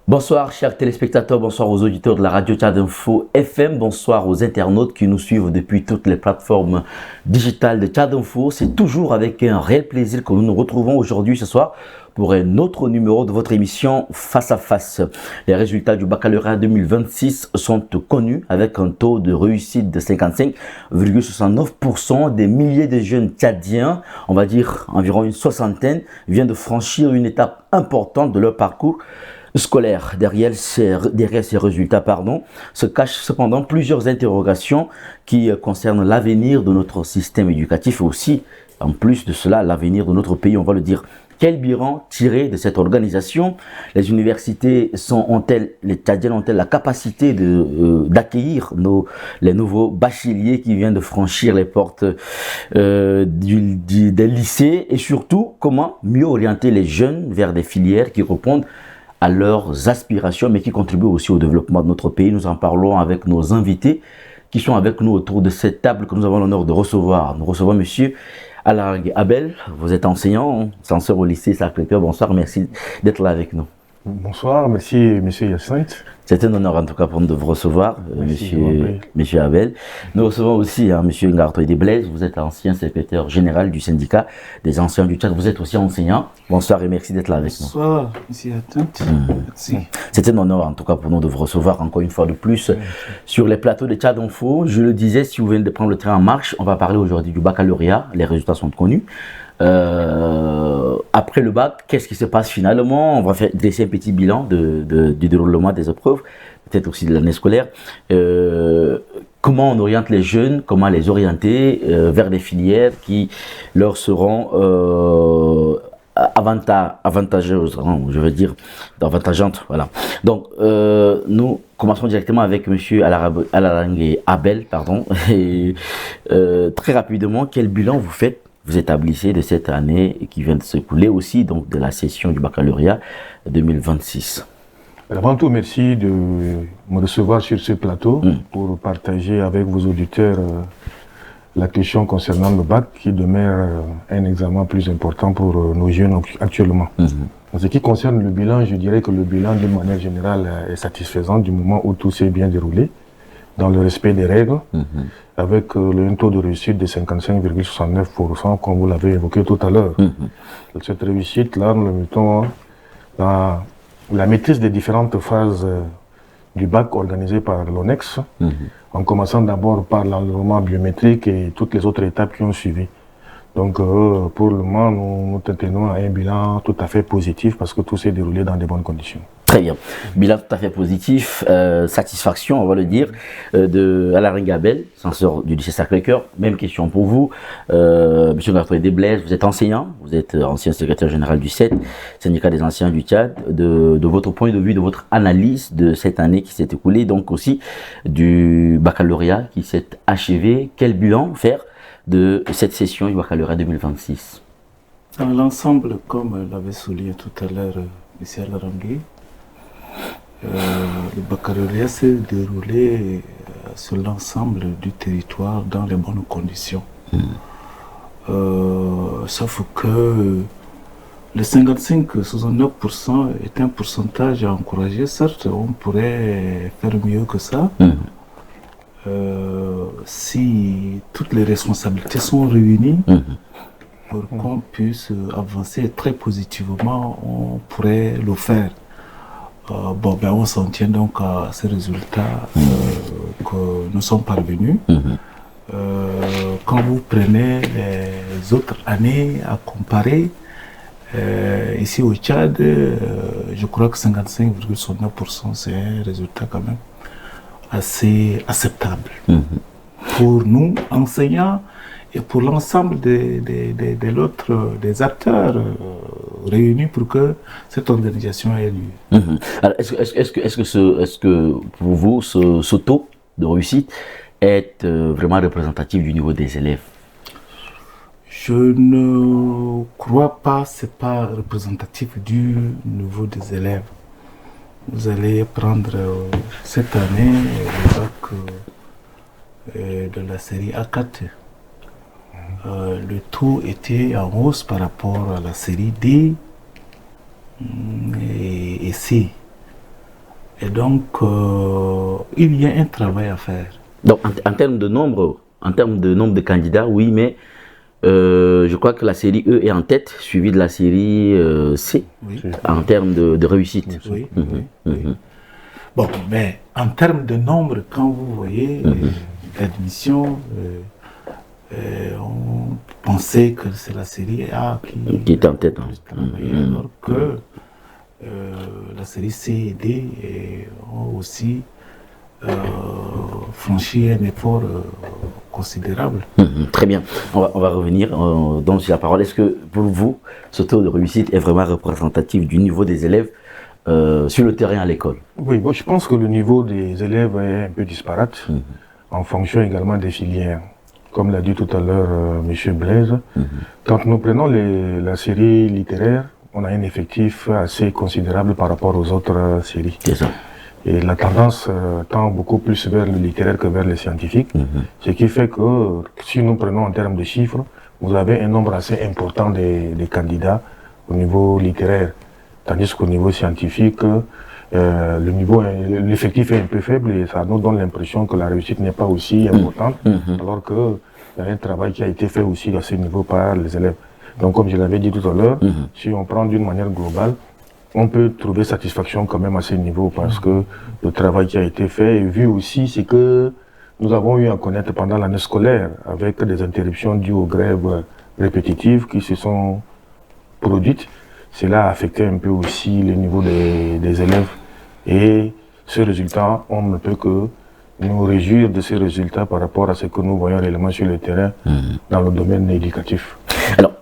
Bonsoir chers téléspectateurs, bonsoir aux auditeurs de la radio Tchad Info FM, bonsoir aux internautes qui nous suivent depuis toutes les plateformes digitales de Tchad Info. C'est toujours avec un réel plaisir que nous nous retrouvons aujourd'hui ce soir pour un autre numéro de votre émission Face à Face. Les résultats du baccalauréat 2026 sont connus avec un taux de réussite de 55,69%. Des milliers de jeunes tchadiens, on va dire environ une soixantaine, viennent de franchir une étape importante de leur parcours scolaire. Derrière ces résultats, se cachent cependant plusieurs interrogations qui concernent l'avenir de notre système éducatif et aussi, en plus de cela, l'avenir de notre pays, on va le dire. Quel bilan tirer de cette organisation? Les universités les Tchadiennes ont-elles la capacité d'accueillir les nouveaux bacheliers qui viennent de franchir les portes des lycées? Et surtout, comment mieux orienter les jeunes vers des filières qui répondent à leurs aspirations, mais qui contribuent aussi au développement de notre pays? Nous en parlons avec nos invités qui sont avec nous autour de cette table que nous avons l'honneur de recevoir. Nous recevons monsieur Alaring Abel, vous êtes enseignant, censeur au lycée Sacré-Cœur. Bonsoir, merci d'être là avec nous. Bonsoir, merci monsieur Hyacinthe. C'est un honneur en tout cas pour nous de vous recevoir, monsieur Abel. Nous recevons aussi monsieur Ngartoïde Blaise, vous êtes ancien secrétaire général du syndicat des anciens du Tchad, vous êtes aussi enseignant. Bonsoir et merci d'être là avec nous. Bonsoir, monsieur Hyacinthe. Merci. C'est un honneur en tout cas pour nous de vous recevoir encore une fois de plus sur les plateaux de Tchad Info. Je le disais, si vous venez de prendre le train en marche, on va parler aujourd'hui du baccalauréat, les résultats sont connus. Après le bac, qu'est-ce qui se passe finalement? On va dresser un petit bilan du déroulement des épreuves, peut-être aussi de l'année scolaire. Comment on oriente les jeunes, comment les orienter vers des filières qui leur seront avantageuses, je veux dire, avantageantes. Voilà. Donc, nous commençons directement avec monsieur Alaring Abel, et très rapidement, quel bilan vous établissez de cette année qui vient de s'écouler aussi, donc de la session du baccalauréat 2026? Avant tout, merci de me recevoir sur ce plateau pour partager avec vos auditeurs la question concernant le bac qui demeure un examen plus important pour nos jeunes actuellement. En ce qui concerne le bilan, je dirais que le bilan d'une manière générale est satisfaisant du moment où tout s'est bien déroulé dans le respect des règles, avec un taux de réussite de 55,69%, comme vous l'avez évoqué tout à l'heure. Cette réussite-là, nous la mettons dans la maîtrise des différentes phases du bac organisées par l'ONEX, en commençant d'abord par l'environnement biométrique et toutes les autres étapes qui ont suivi. Donc, pour le moment, nous tenons à un bilan tout à fait positif parce que tout s'est déroulé dans de bonnes conditions. Très bien. Bilan tout à fait positif, satisfaction, on va le dire, de Alaring Abel, censeur du lycée Sacré-Cœur. Même question pour vous. Monsieur Ngartoïde Blaise, vous êtes enseignant, vous êtes ancien secrétaire général du CET, syndicat des anciens du Tchad. De votre point de vue, de votre analyse de cette année qui s'est écoulée, donc aussi du baccalauréat qui s'est achevé, quel bilan faire de cette session du baccalauréat 2026? Dans l'ensemble, comme l'avait souligné tout à l'heure M. Alaring, le baccalauréat s'est déroulé sur l'ensemble du territoire dans les bonnes conditions. Sauf que le 55-69% est un pourcentage à encourager. Certes, on pourrait faire mieux que ça. Si toutes les responsabilités sont réunies pour qu'on puisse avancer très positivement, on pourrait le faire. On s'en tient donc à ces résultats que nous sommes parvenus. Quand vous prenez les autres années à comparer, ici au Tchad, je crois que 55,69%, c'est un résultat quand même assez acceptable pour nous, enseignants, et pour l'ensemble des acteurs réunis pour que cette organisation ait lieu. Alors, est-ce que pour vous, ce taux de réussite est vraiment représentatif du niveau des élèves? Je ne crois pas, c'est pas représentatif du niveau des élèves. Vous allez prendre cette année le bac de la série A4. Le taux était en hausse par rapport à la série D et C. Et donc, il y a un travail à faire. Donc, en termes de nombre de candidats, oui, mais je crois que la série E est en tête, suivie de la série C, Oui. en termes de réussite. Oui, oui. Bon, mais en termes de nombre, quand vous voyez l'admission, on pensait que c'est la série A Qui est en tête. Alors que la série C et D ont aussi franchi un effort considérable. Très bien. On va revenir donc sur la parole. Est-ce que pour vous, ce taux de réussite est vraiment représentatif du niveau des élèves sur le terrain à l'école? Oui, bon, je pense que le niveau des élèves est un peu disparate en fonction également des filières. Comme l'a dit tout à l'heure M. Blaise, quand nous prenons la série littéraire, on a un effectif assez considérable par rapport aux autres séries. C'est ça. Et la tendance tend beaucoup plus vers le littéraire que vers le scientifique, ce qui fait que si nous prenons en termes de chiffres, vous avez un nombre assez important des candidats au niveau littéraire, tandis qu'au niveau scientifique, l'effectif est un peu faible et ça nous donne l'impression que la réussite n'est pas aussi importante, alors qu'il y a un travail qui a été fait aussi à ce niveau par les élèves. Donc comme je l'avais dit tout à l'heure, si on prend d'une manière globale, on peut trouver satisfaction quand même à ce niveau parce que le travail qui a été fait, et vu aussi ce que nous avons eu à connaître pendant l'année scolaire avec des interruptions dues aux grèves répétitives qui se sont produites, cela a affecté un peu aussi le niveau des élèves et ce résultat, on ne peut que nous réjouir de ces résultats par rapport à ce que nous voyons réellement sur le terrain dans le domaine éducatif. Alors,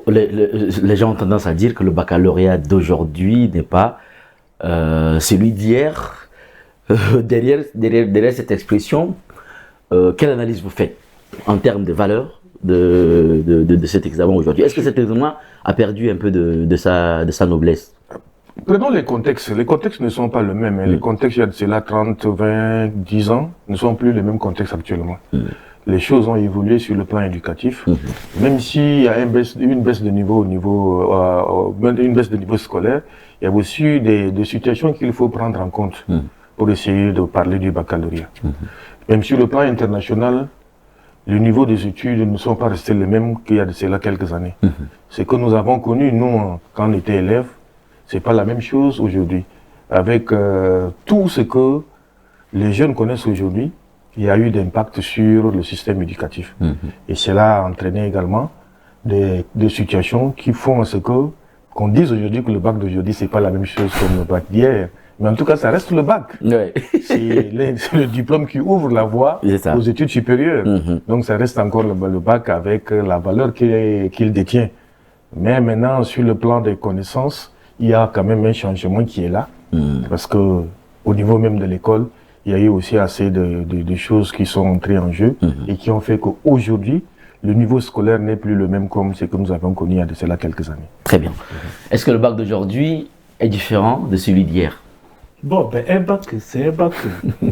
les gens ont tendance à dire que le baccalauréat d'aujourd'hui n'est pas celui d'hier. Derrière cette expression, quelle analyse vous faites en termes de valeur de cet examen aujourd'hui? Est-ce que cet examen a perdu un peu de sa noblesse? Prenons les contextes. Les contextes ne sont pas les mêmes. Les contextes, il y a de cela 30, 20, 10 ans, ne sont plus les mêmes contextes actuellement. Les choses ont évolué sur le plan éducatif, même s'il y a une baisse de niveau scolaire, il y a aussi des situations qu'il faut prendre en compte pour essayer de parler du baccalauréat. Même sur le plan international, le niveau des études ne sont pas restés les mêmes qu'il y a de cela quelques années. Ce que nous avons connu, nous, quand on était élèves, c'est pas la même chose aujourd'hui. Avec tout ce que les jeunes connaissent aujourd'hui, il y a eu d'impact sur le système éducatif. Et cela a entraîné également des situations qui font à ce qu'on dise aujourd'hui que le bac d'aujourd'hui, c'est pas la même chose que le bac d'hier. Mais en tout cas, ça reste le bac. Ouais. C'est le diplôme qui ouvre la voie aux études supérieures. Donc ça reste encore le bac avec la valeur qu'il détient. Mais maintenant, sur le plan des connaissances, il y a quand même un changement qui est là. Parce que au niveau même de l'école, il y a eu aussi assez de choses qui sont entrées en jeu et qui ont fait qu'aujourd'hui, le niveau scolaire n'est plus le même comme ce que nous avons connu il y a de cela quelques années. Très bien. Est-ce que le bac d'aujourd'hui est différent de celui d'hier? Bon, ben, un bac, c'est un bac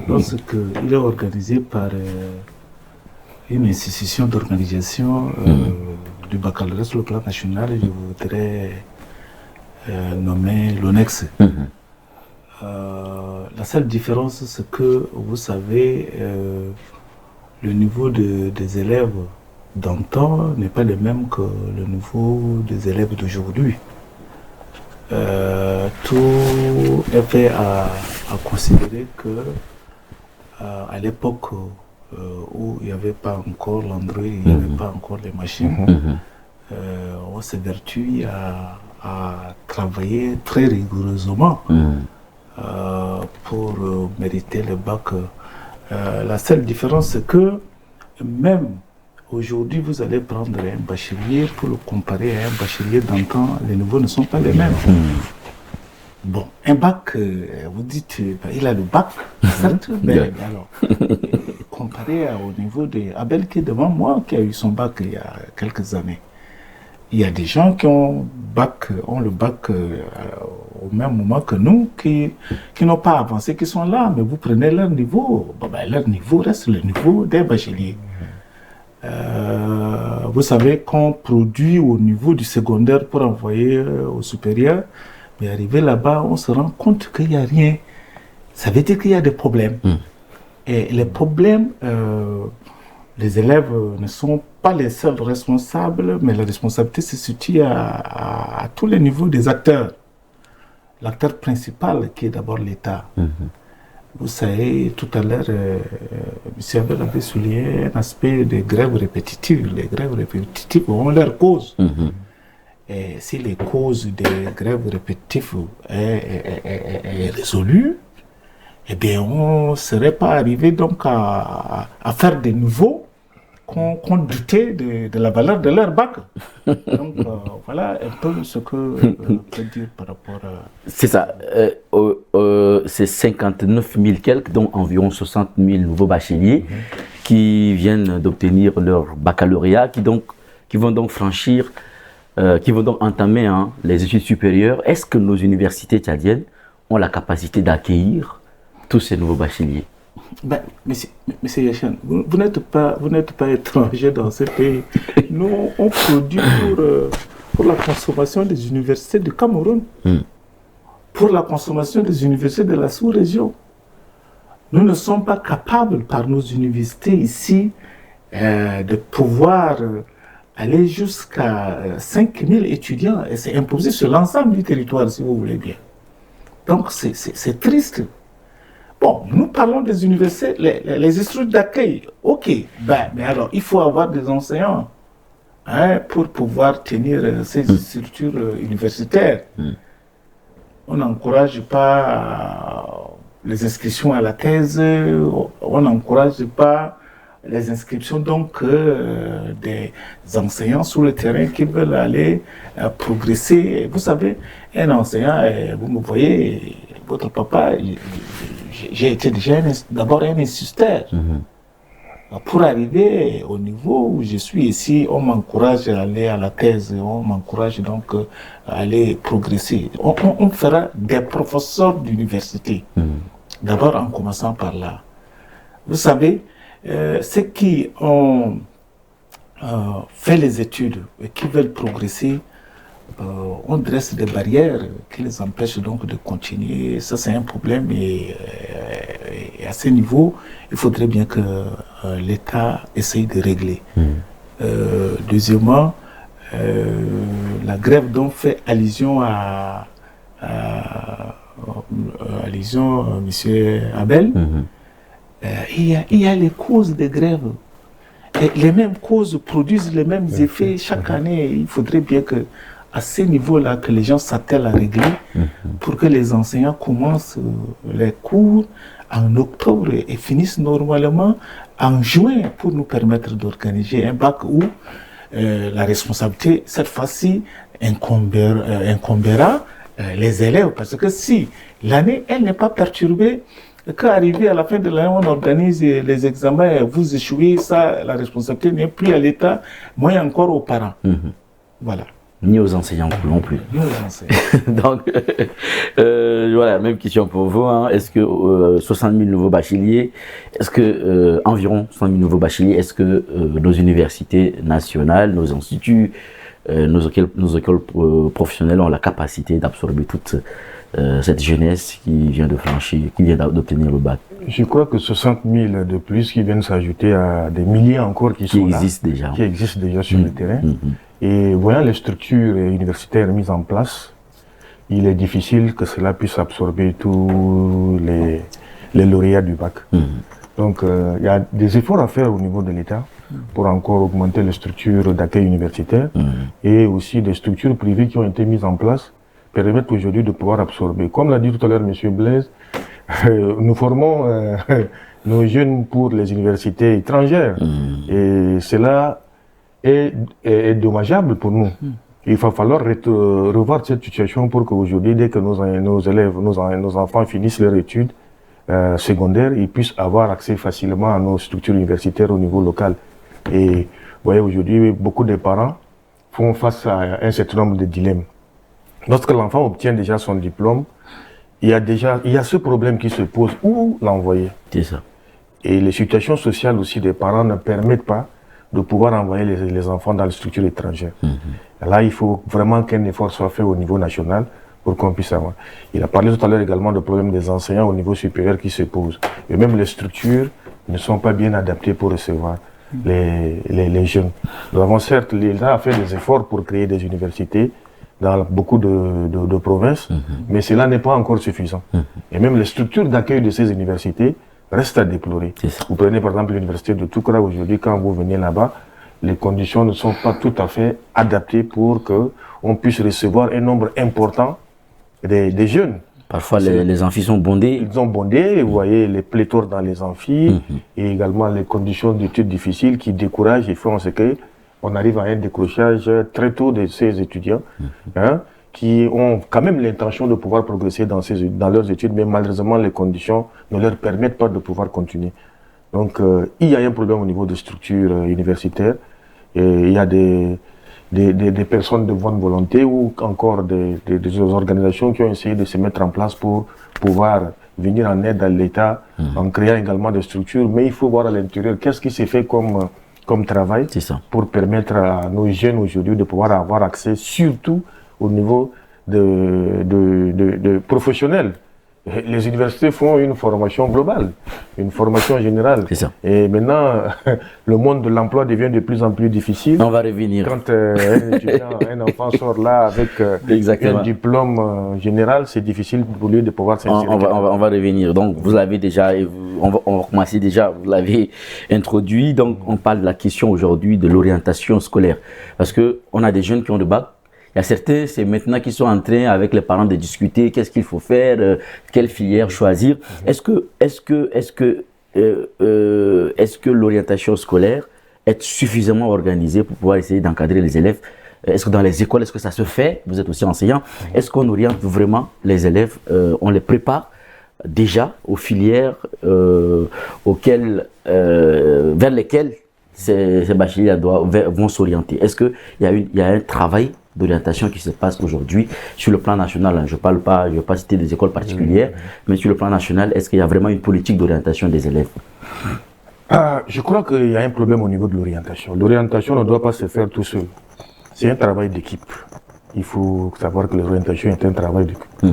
lorsqu'il est organisé par une institution d'organisation du baccalauréat sur le plan national, je voudrais nommer l'ONEX. La seule différence, c'est que, vous savez, le niveau des élèves d'antan n'est pas le même que le niveau des élèves d'aujourd'hui. Tout est fait à considérer que à l'époque où il n'y avait pas encore l'Android, il n'y avait pas encore les machines, on s'évertue à travailler très rigoureusement pour mériter le bac. La seule différence, c'est que même aujourd'hui, vous allez prendre un bachelier pour le comparer à un bachelier d'antan, les niveaux ne sont pas les mêmes. Bon, un bac, vous dites, il a le bac, certes, mais alors, comparé au niveau de Abel qui est devant moi, qui a eu son bac il y a quelques années, il y a des gens qui ont le bac au même moment que nous, qui n'ont pas avancé, qui sont là, mais vous prenez leur niveau, leur niveau reste le niveau des bacheliers. Vous savez qu'on produit au niveau du secondaire pour envoyer au supérieur, mais arrivé là-bas, on se rend compte qu'il n'y a rien. ça veut dire qu'il y a des problèmes. Et les problèmes, les élèves ne sont pas les seuls responsables, mais la responsabilité se situe à tous les niveaux des acteurs. L'acteur principal qui est d'abord l'État. Vous savez, tout à l'heure, M. Abel avait souligné un aspect des grèves répétitives. Les grèves répétitives ont leurs causes. Et si les causes des grèves répétitives est résolues, eh bien, on ne serait pas arrivé donc à faire des nouveaux qu'on doutait de la valeur de leur bac. Donc, voilà un peu ce que je peux dire par rapport à... C'est ça. C'est 59 000 quelques, dont environ 60 000 nouveaux bacheliers qui viennent d'obtenir leur baccalauréat, qui vont donc franchir, qui vont donc entamer les études supérieures. Est-ce que nos universités tchadiennes ont la capacité d'accueillir tous ces nouveaux bacheliers? Ben, monsieur Yachan, vous n'êtes pas étranger dans ce pays. Nous, on produit pour la consommation des universités du Cameroun, pour la consommation des universités de la sous-région. Nous ne sommes pas capables, par nos universités ici, de pouvoir aller jusqu'à 5 000 étudiants. Et c'est imposé sur l'ensemble du territoire, si vous voulez bien. Donc, c'est triste. Bon, nous parlons des universités, les structures d'accueil. Ok, mais alors, il faut avoir des enseignants pour pouvoir tenir ces structures universitaires. On n'encourage pas les inscriptions à la thèse, on n'encourage pas les inscriptions donc des enseignants sur le terrain qui veulent aller progresser. Vous savez, un enseignant, vous me voyez, votre papa, j'ai été déjà d'abord un instituteur. Pour arriver au niveau où je suis ici, on m'encourage à aller à la thèse, on m'encourage donc à aller progresser. On fera des professeurs d'université, d'abord en commençant par là. Vous savez, ceux qui ont fait les études et qui veulent progresser, on dresse des barrières qui les empêchent donc de continuer. Ça, c'est un problème et à ce niveau, il faudrait bien que l'État essaye de régler. Deuxièmement, la grève dont fait allusion M. Abel, il y a les causes des grèves. Et les mêmes causes produisent les mêmes effets chaque année. Il faudrait bien que à ce niveau-là, que les gens s'attellent à régler pour que les enseignants commencent les cours en octobre et finissent normalement en juin pour nous permettre d'organiser un bac où la responsabilité, cette fois-ci, incombera les élèves. Parce que si l'année, elle n'est pas perturbée, qu'arrivé à la fin de l'année, on organise les examens et vous échouez, ça, la responsabilité n'est plus à l'État, moins encore aux parents. Voilà. Ni aux enseignants non plus. Ni aux enseignants. Donc, voilà, même question pour vous. Est-ce que 60 000 nouveaux bacheliers, est-ce que environ 60 000 nouveaux bacheliers, est-ce que nos universités nationales, nos instituts, nos écoles professionnelles ont la capacité d'absorber toute cette jeunesse qui vient de franchir, qui vient d'obtenir le bac? Je crois que 60 000 de plus qui viennent s'ajouter à des milliers encore qui existent déjà sur le terrain. Et voyant les structures universitaires mises en place, il est difficile que cela puisse absorber tous les lauréats du bac. Donc il y a des efforts à faire au niveau de l'État pour encore augmenter les structures d'accueil universitaire et aussi des structures privées qui ont été mises en place permettent aujourd'hui de pouvoir absorber. Comme l'a dit tout à l'heure M. Blaise, nous formons nos jeunes pour les universités étrangères et cela est dommageable pour nous. Il va falloir revoir cette situation pour qu'aujourd'hui, dès que nos élèves, nos enfants finissent leurs études secondaires, ils puissent avoir accès facilement à nos structures universitaires au niveau local. Et vous voyez, aujourd'hui, beaucoup de parents font face à un certain nombre de dilemmes. Lorsque l'enfant obtient déjà son diplôme, il y a ce problème qui se pose, où l'envoyer? C'est ça. Et les situations sociales aussi des parents ne permettent pas de pouvoir envoyer les enfants dans les structures étrangères. Là, il faut vraiment qu'un effort soit fait au niveau national pour qu'on puisse avoir. Il a parlé tout à l'heure également du problème des enseignants au niveau supérieur qui se posent. Et même les structures ne sont pas bien adaptées pour recevoir les jeunes. Nous avons certes, l'État a fait des efforts pour créer des universités dans beaucoup de provinces, mais cela n'est pas encore suffisant. Et même les structures d'accueil de ces universités restent à déplorer. Vous prenez par exemple l'université de Toukra aujourd'hui, quand vous venez là-bas, les conditions ne sont pas tout à fait adaptées pour qu'on puisse recevoir un nombre important des jeunes. Parfois, les amphis sont bondés. Ils ont bondé, vous voyez les pléthores dans les amphis, et également les conditions d'études difficiles qui découragent et font en ce qu'on arrive à un décrochage très tôt de ces étudiants, qui ont quand même l'intention de pouvoir progresser dans leurs études, mais malheureusement, les conditions ne leur permettent pas de pouvoir continuer. Donc, il y a un problème au niveau des structures universitaires, et il y a des personnes de bonne volonté ou encore des organisations qui ont essayé de se mettre en place pour pouvoir venir en aide à l'État en créant également des structures. Mais il faut voir à l'intérieur qu'est-ce qui s'est fait comme travail pour permettre à nos jeunes aujourd'hui de pouvoir avoir accès surtout au niveau de professionnels. Les universités font une formation globale, une formation générale. Et maintenant, le monde de l'emploi devient de plus en plus difficile. On va revenir. Quand un enfant sort là avec un diplôme général, c'est difficile pour lui de pouvoir s'insérer. On va revenir. Donc, vous l'avez déjà, on va commencer déjà, vous l'avez introduit. Donc, on parle de la question aujourd'hui de l'orientation scolaire. Parce qu'on a des jeunes qui ont le bac. Il y a certains, c'est maintenant qu'ils sont en train avec les parents de discuter qu'est-ce qu'il faut faire, quelle filière choisir. Est-ce que l'orientation scolaire est suffisamment organisée pour pouvoir essayer d'encadrer les élèves? Est-ce que dans les écoles, est-ce que ça se fait? Vous êtes aussi enseignant. Est-ce qu'on oriente vraiment les élèves? On les prépare déjà aux filières vers lesquelles ces bacheliers vont s'orienter? Est-ce qu'il y a un travail d'orientation qui se passe aujourd'hui sur le plan national? Je ne vais pas citer des écoles particulières, mais sur le plan national, est-ce qu'il y a vraiment une politique d'orientation des élèves? Je crois qu'il y a un problème au niveau de l'orientation. L'orientation ne doit pas se faire tout seul. C'est un travail d'équipe. Il faut savoir que l'orientation est un travail d'équipe.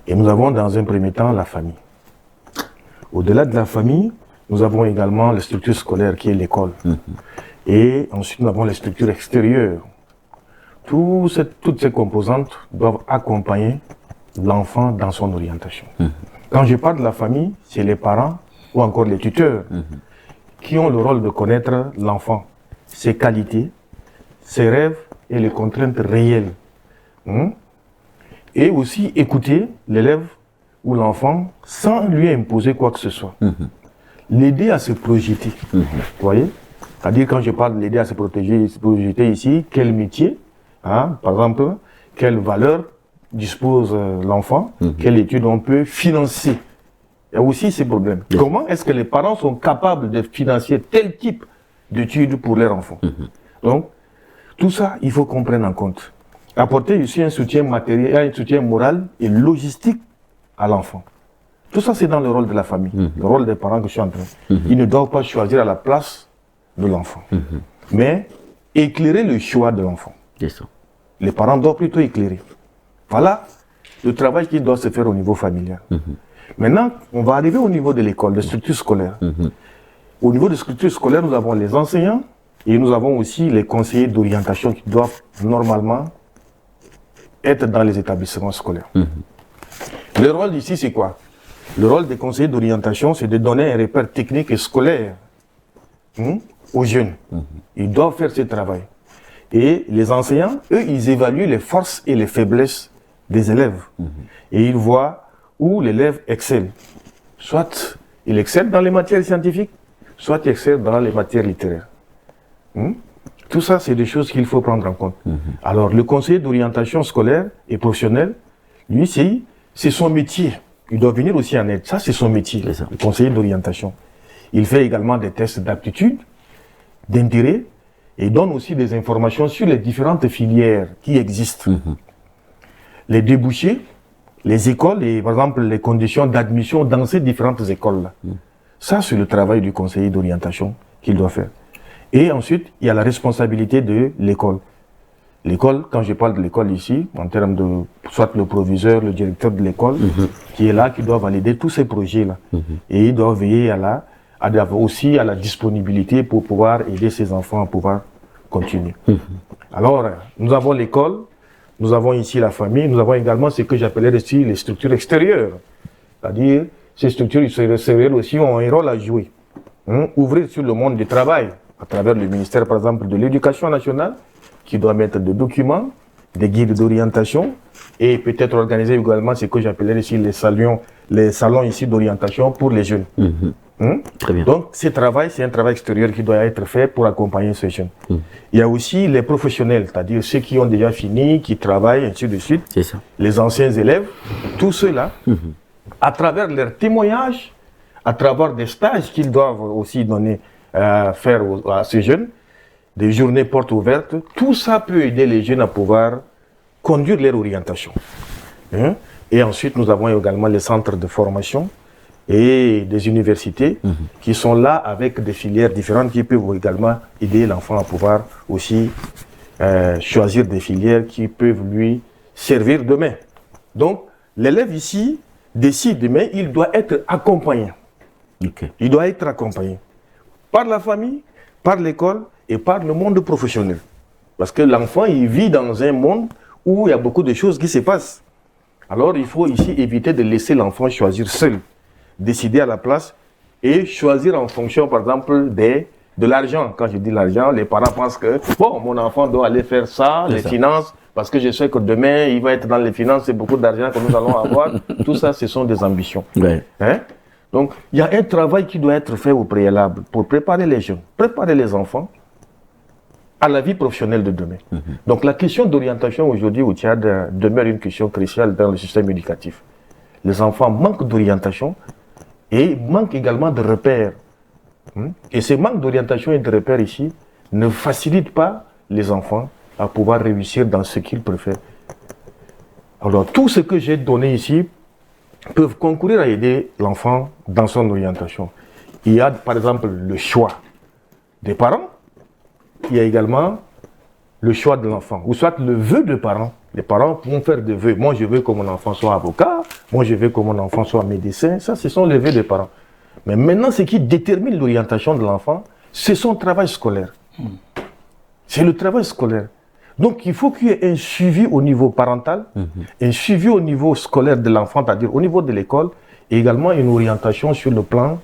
Et nous avons dans un premier temps la famille. Au-delà de la famille, nous avons également les structures scolaires qui est l'école. Et ensuite, nous avons les structures extérieures. Toutes ces composantes doivent accompagner l'enfant dans son orientation. Quand je parle de la famille, c'est les parents ou encore les tuteurs qui ont le rôle de connaître l'enfant, ses qualités, ses rêves et les contraintes réelles. Et aussi écouter l'élève ou l'enfant sans lui imposer quoi que ce soit. L'aider à se projeter. Vous voyez? C'est-à-dire quand je parle de l'aider à se projeter ici, quel métier, par exemple, quelle valeur dispose l'enfant, quelle étude on peut financer. Il y a aussi ces problèmes. Comment est-ce que les parents sont capables de financer tel type d'études pour leur enfant? Donc, tout ça, il faut qu'on prenne en compte. Apporter aussi un soutien matériel, un soutien moral et logistique à l'enfant. Tout ça, c'est dans le rôle de la famille, le rôle des parents que je suis en train. Ils ne doivent pas choisir à la place de l'enfant, mais éclairer le choix de l'enfant. Les parents doivent plutôt éclairer. Voilà le travail qui doit se faire au niveau familial. Maintenant, on va arriver au niveau de l'école, des structures scolaires. Au niveau des structures scolaires, nous avons les enseignants et nous avons aussi les conseillers d'orientation qui doivent normalement être dans les établissements scolaires. Le rôle ici, c'est quoi? Le rôle des conseillers d'orientation, c'est de donner un repère technique et scolaire aux jeunes. Ils doivent faire ce travail. Et les enseignants, eux, ils évaluent les forces et les faiblesses des élèves. Et ils voient où l'élève excelle. Soit il excelle dans les matières scientifiques, soit il excelle dans les matières littéraires. Tout ça, c'est des choses qu'il faut prendre en compte. Alors, le conseiller d'orientation scolaire et professionnelle, lui, c'est son métier. Il doit venir aussi en aide. Ça, c'est son métier, le conseiller d'orientation. Il fait également des tests d'aptitude, d'intérêt, et il donne aussi des informations sur les différentes filières qui existent. Les débouchés, les écoles et par exemple les conditions d'admission dans ces différentes écoles-là. Ça, c'est le travail du conseiller d'orientation qu'il doit faire. Et ensuite, il y a la responsabilité de l'école. L'école, quand je parle de l'école ici, en termes de soit le proviseur, le directeur de l'école, qui est là, qui doit valider tous ces projets-là. Et il doit veiller aussi à la disponibilité pour pouvoir aider ses enfants à pouvoir continuer. Alors, nous avons l'école, nous avons ici la famille, nous avons également ce que j'appellerais ici les structures extérieures. C'est-à-dire, ces structures extérieures aussi ont un rôle à jouer. Ouvrir sur le monde du travail, à travers le ministère, par exemple, de l'Éducation nationale, qui doit mettre des documents, des guides d'orientation, et peut-être organiser également ce que j'appellerais ici les salons ici d'orientation pour les jeunes. Très bien. Donc, c'est un travail extérieur qui doit être fait pour accompagner ces jeunes. Il y a aussi les professionnels, c'est-à-dire ceux qui ont déjà fini, qui travaillent, ainsi de suite. C'est ça. Les anciens élèves, tous ceux-là, à travers leurs témoignages, à travers des stages qu'ils doivent aussi donner, faire à ces jeunes, des journées portes ouvertes, tout ça peut aider les jeunes à pouvoir conduire leur orientation. Et ensuite, nous avons également les centres de formation et des universités qui sont là avec des filières différentes qui peuvent également aider l'enfant à pouvoir aussi choisir des filières qui peuvent lui servir demain. Donc, l'élève ici décide, mais il doit être accompagné. Il doit être accompagné par la famille, par l'école et par le monde professionnel. Parce que l'enfant, il vit dans un monde où il y a beaucoup de choses qui se passent. Alors, il faut ici éviter de laisser l'enfant choisir seul, décider à la place et choisir en fonction, par exemple, de l'argent. Quand je dis l'argent, les parents pensent que, bon, mon enfant doit aller faire ça, les finances, parce que je sais que demain, il va être dans les finances, c'est beaucoup d'argent que nous allons avoir. Tout ça, ce sont des ambitions. Donc, il y a un travail qui doit être fait au préalable pour préparer les jeunes, préparer les enfants à la vie professionnelle de demain. Donc, la question d'orientation aujourd'hui au Tchad demeure une question cruciale dans le système éducatif. Les enfants manquent d'orientation et manquent également de repères. Et ce manque d'orientation et de repères ici ne facilite pas les enfants à pouvoir réussir dans ce qu'ils préfèrent. Alors, tout ce que j'ai donné ici peuvent concourir à aider l'enfant dans son orientation. Il y a, par exemple, le choix des parents. Il y a également le choix de l'enfant, ou soit le vœu des parents. Les parents vont faire des vœux. Moi, je veux que mon enfant soit avocat. Moi, je veux que mon enfant soit médecin. Ça, ce sont les vœux des parents. Mais maintenant, ce qui détermine l'orientation de l'enfant, c'est son travail scolaire. C'est le travail scolaire. Donc, il faut qu'il y ait un suivi au niveau parental, un suivi au niveau scolaire de l'enfant, c'est-à-dire au niveau de l'école, et également une orientation sur le plan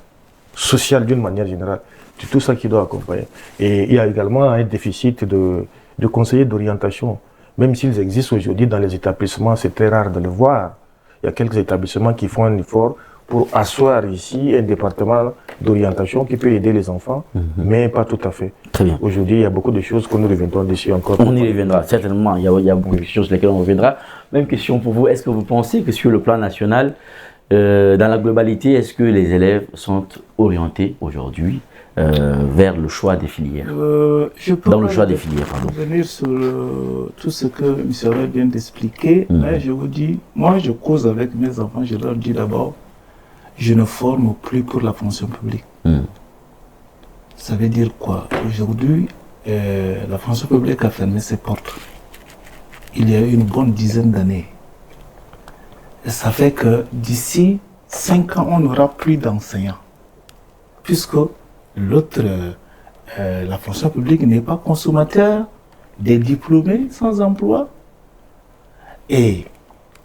social d'une manière générale. C'est tout ça qui doit accompagner. Et il y a également un déficit de conseillers d'orientation. Même s'ils existent aujourd'hui dans les établissements, c'est très rare de le voir. Il y a quelques établissements qui font un effort pour asseoir ici un département d'orientation qui peut aider les enfants, mais pas tout à fait. Très bien. Aujourd'hui, il y a beaucoup de choses que nous reviendrons dessus encore. On y reviendra, certainement. Il y a beaucoup de choses sur lesquelles on reviendra. Même question pour vous, est-ce que vous pensez que sur le plan national, dans la globalité, est-ce que les élèves sont orientés aujourd'hui vers le choix des filières Je peux dans le choix des filières, pardon. revenir sur tout ce que M. Ray vient d'expliquer, mais je vous dis, moi je cause avec mes enfants, je leur dis d'abord, je ne forme plus pour la fonction publique. Ça veut dire quoi? Aujourd'hui, la fonction publique a fermé ses portes. Il y a eu une bonne dizaine d'années. Et ça fait que d'ici 5 ans, on n'aura plus d'enseignants. Puisque la fonction publique n'est pas consommateur des diplômés sans emploi. Et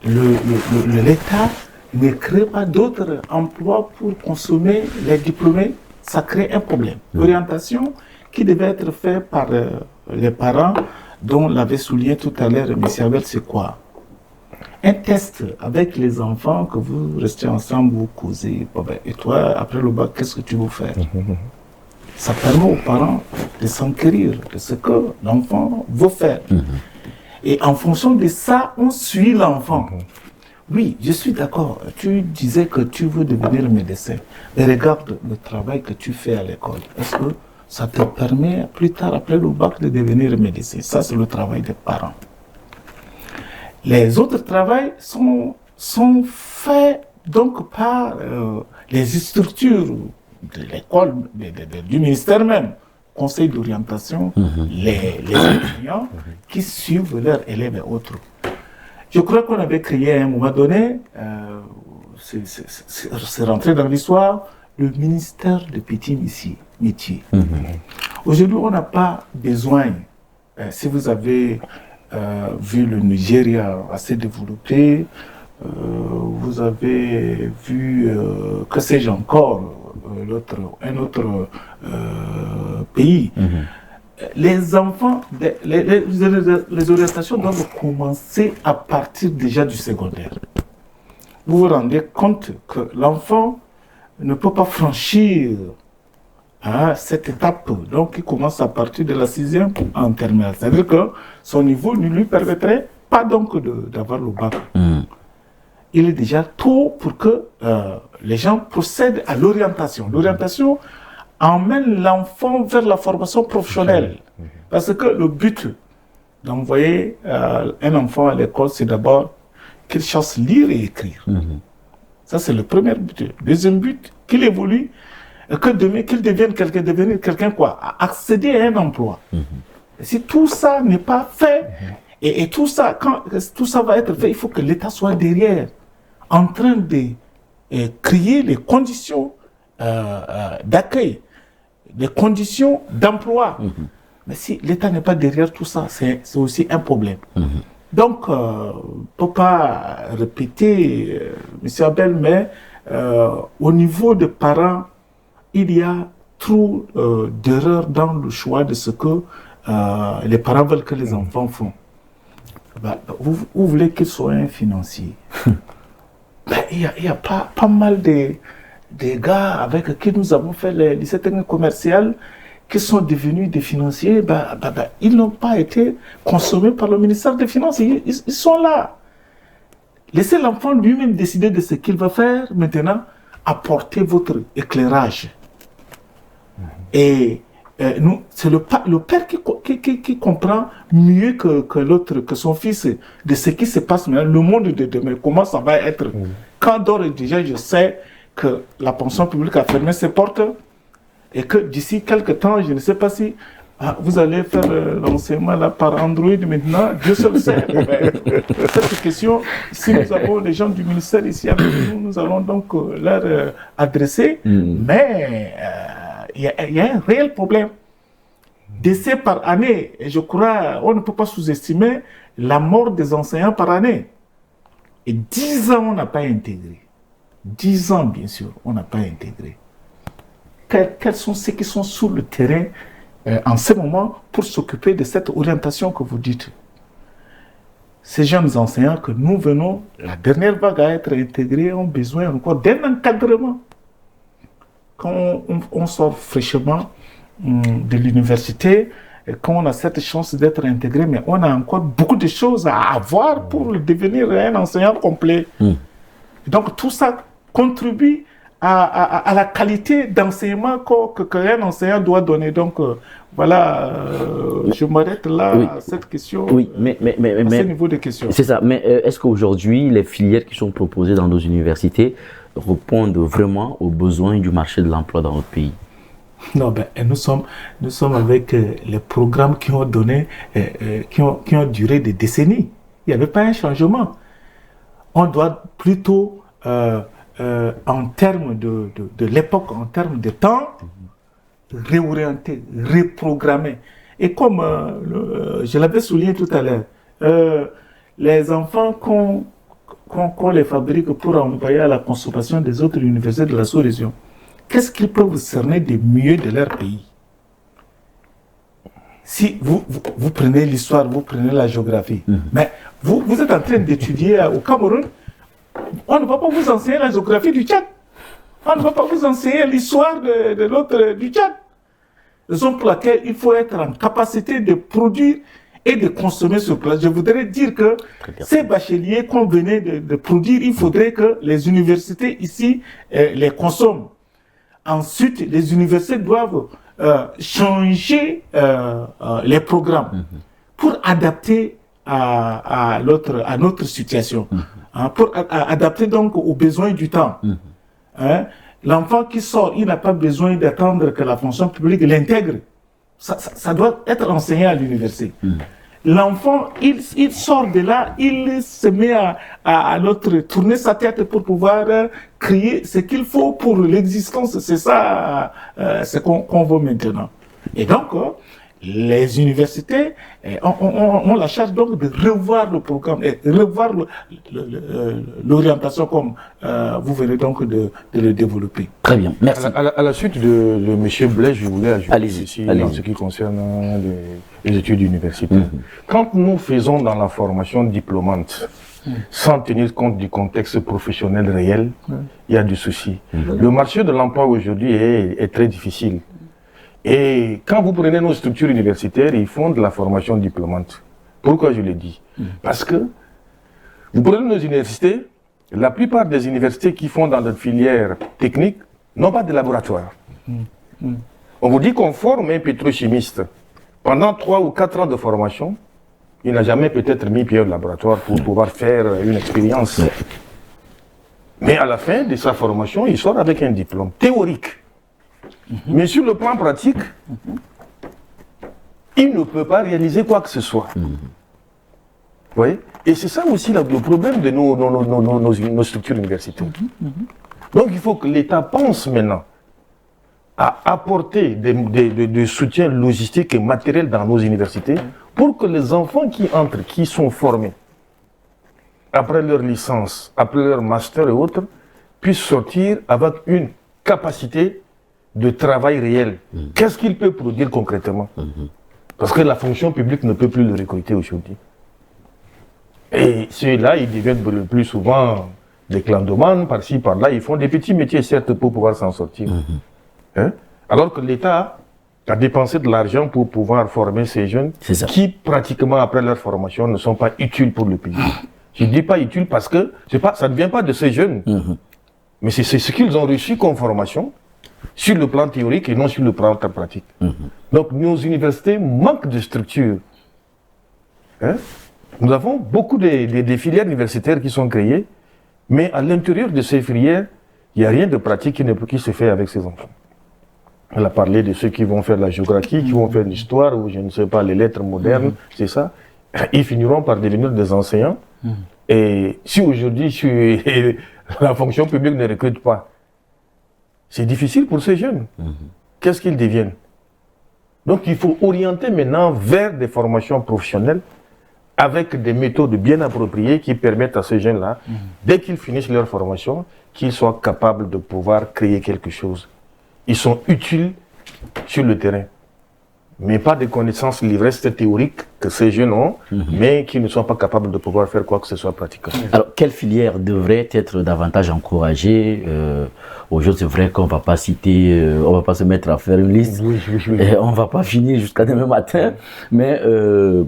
l'État ne crée pas d'autres emplois pour consommer les diplômés. Ça crée un problème. L'orientation qui devait être faite par les parents, dont l'avait souligné tout à l'heure M. Abel, c'est quoi? Un test avec les enfants, que vous restez ensemble, vous causez. Bon ben, et toi, après le bac, qu'est-ce que tu veux faire? Ça permet aux parents de s'enquérir de ce que l'enfant veut faire. Et en fonction de ça, on suit l'enfant. Oui, je suis d'accord. Tu disais que tu veux devenir médecin. Mais regarde le travail que tu fais à l'école. Est-ce que ça te permet plus tard, après le bac, de devenir médecin? Ça, c'est le travail des parents. Les autres travails sont faits donc par les structures de l'école, du ministère même, conseils d'orientation, les enseignants qui suivent leurs élèves et autres. Je crois qu'on avait créé à un moment donné, c'est rentré dans l'histoire, le ministère des petits métiers. Aujourd'hui, on n'a pas besoin, si vous avez vu le Nigeria assez développé, vous avez vu, que sais-je encore, un autre pays. Les enfants, les orientations doivent commencer à partir déjà du secondaire. Vous vous rendez compte que l'enfant ne peut pas franchir cette étape, donc il commence à partir de la 6e en terminale. C'est-à-dire que son niveau ne lui permettrait pas donc d'avoir le bac. Il est déjà tôt pour que les gens procèdent à l'orientation. L'orientation emmène l'enfant vers la formation professionnelle. Parce que le but d'envoyer un enfant à l'école, c'est d'abord qu'il sache lire et écrire. Ça, c'est le premier but. Deuxième but, qu'il évolue, que demain, qu'il devienne quelqu'un quoi, accéder à un emploi. Et si tout ça n'est pas fait, et tout ça, quand tout ça va être fait, il faut que l'État soit derrière, en train de créer les conditions d'accueil, les conditions d'emploi. Mais si l'État n'est pas derrière tout ça, c'est aussi un problème. Donc, on ne peut pas répéter, M. Abel, mais au niveau des parents, il y a trop d'erreurs dans le choix de ce que les parents veulent que les enfants font. Vous voulez qu'ils soient un financier. Il y a pas mal de gars avec qui nous avons fait les lycées techniques commerciaux qui sont devenus des financiers. Ils n'ont pas été consommés par le ministère des Finances. Ils sont là. Laissez l'enfant lui-même décider de ce qu'il va faire. Maintenant, apportez votre éclairage. Et c'est le père qui comprend mieux que l'autre, que son fils, de ce qui se passe maintenant, le monde de demain, comment ça va être. Quand d'ores et déjà je sais que la pension publique a fermé ses portes et que d'ici quelques temps, je ne sais pas si vous allez faire l'enseignement là par Android maintenant, Dieu seul sait. Cette question, si nous avons les gens du ministère ici avec nous, nous allons donc leur adresser, mais il y a un réel problème. Décès par année, et je crois, on ne peut pas sous-estimer la mort des enseignants par année. Et 10 ans, on n'a pas intégré. 10 ans, bien sûr, on n'a pas intégré. Quels sont ceux qui sont sur le terrain en ce moment pour s'occuper de cette orientation que vous dites? Ces jeunes enseignants que nous venons, la dernière vague à être intégrée, ont besoin encore d'un encadrement. Quand on sort fraîchement de l'université, quand on a cette chance d'être intégré, mais on a encore beaucoup de choses à avoir pour devenir un enseignant complet. Donc tout ça contribue à la qualité d'enseignement qu'un enseignant doit donner. Donc voilà, je m'arrête là à cette question, à ce niveau de questions. C'est ça, mais est-ce qu'aujourd'hui, les filières qui sont proposées dans nos universités répondent vraiment aux besoins du marché de l'emploi dans notre pays? Non, nous sommes avec les programmes qui ont donné, qui ont duré des décennies. Il n'y avait pas un changement. On doit plutôt, en termes de l'époque, en termes de temps, réorienter, reprogrammer. Et comme je l'avais souligné tout à l'heure, les enfants qu'on les fabrique pour envoyer à la consommation des autres universités de la sous-région, qu'est-ce qu'ils peuvent cerner de mieux de leur pays? Si vous prenez l'histoire, vous prenez la géographie, mais vous êtes en train d'étudier au Cameroun, on ne va pas vous enseigner la géographie du Tchad. On ne va pas vous enseigner l'histoire de l'autre du Tchad. Raison pour laquelle il faut être en capacité de produire et de consommer sur place. Je voudrais dire que ces bacheliers qu'on venait de produire, il faudrait que les universités ici les consomment. Ensuite, les universités doivent changer les programmes pour adapter à notre situation, pour adapter donc aux besoins du temps. L'enfant qui sort, il n'a pas besoin d'attendre que la fonction publique l'intègre. ça doit être enseigné à l'université. L'enfant, il sort de là, il se met à tourner sa tête pour pouvoir créer ce qu'il faut pour l'existence. C'est ça ce qu'on veut maintenant. Et donc, les universités ont la charge donc de revoir le programme et revoir l'orientation comme vous venez donc de le développer. Très bien, merci. À la suite de M. Blais, je voulais ajouter ceci en ce qui concerne les études universitaires. Quand nous faisons dans la formation diplômante, sans tenir compte du contexte professionnel réel, il y a du souci. Le marché de l'emploi aujourd'hui est très difficile. Et quand vous prenez nos structures universitaires, ils font de la formation diplômante. Pourquoi je le dis? Parce que vous prenez nos universités, la plupart des universités qui font dans notre filière technique n'ont pas de laboratoire. On vous dit qu'on forme un pétrochimiste. Pendant 3 ou 4 ans de formation, il n'a jamais peut-être mis pied au laboratoire pour pouvoir faire une expérience. Mais à la fin de sa formation, il sort avec un diplôme théorique. Mais sur le plan pratique, il ne peut pas réaliser quoi que ce soit. Vous voyez? Et c'est ça aussi le problème de nos structures universitaires. Donc il faut que l'État pense maintenant à apporter des soutiens logistiques et matériels dans nos universités pour que les enfants qui entrent, qui sont formés, après leur licence, après leur master et autres, puissent sortir avec une capacité de travail réel. Qu'est-ce qu'il peut produire concrètement? Parce que la fonction publique ne peut plus le recruter aujourd'hui. Et ceux-là, ils deviennent le plus souvent des clandomans, par-ci, par-là. Ils font des petits métiers, certes, pour pouvoir s'en sortir. Alors que l'État a dépensé de l'argent pour pouvoir former ces jeunes qui, pratiquement après leur formation, ne sont pas utiles pour le pays. Je ne dis pas utiles parce que ça ne vient pas de ces jeunes. Mais c'est ce qu'ils ont reçu comme formation sur le plan théorique et non sur le plan pratique. Donc nos universités manquent de structure. Nous avons beaucoup de filières universitaires qui sont créées, mais à l'intérieur de ces filières, il n'y a rien de pratique qui se fait avec ces enfants. On a parlé de ceux qui vont faire la géographie, qui vont faire l'histoire, ou je ne sais pas, les lettres modernes, c'est ça. Ils finiront par devenir des enseignants. Et si aujourd'hui, la fonction publique ne recrute pas, c'est difficile pour ces jeunes. Qu'est-ce qu'ils deviennent? Donc il faut orienter maintenant vers des formations professionnelles avec des méthodes bien appropriées qui permettent à ces jeunes-là, dès qu'ils finissent leur formation, qu'ils soient capables de pouvoir créer quelque chose. Ils sont utiles sur le terrain, mais pas des connaissances livresques théoriques que ces jeunes ont, mais qui ne sont pas capables de pouvoir faire quoi que ce soit pratiquement. Alors, quelle filière devrait être davantage encouragée? Aujourd'hui, c'est vrai qu'on ne va pas citer, on ne va pas se mettre à faire une liste, et on ne va pas finir jusqu'à demain matin, mais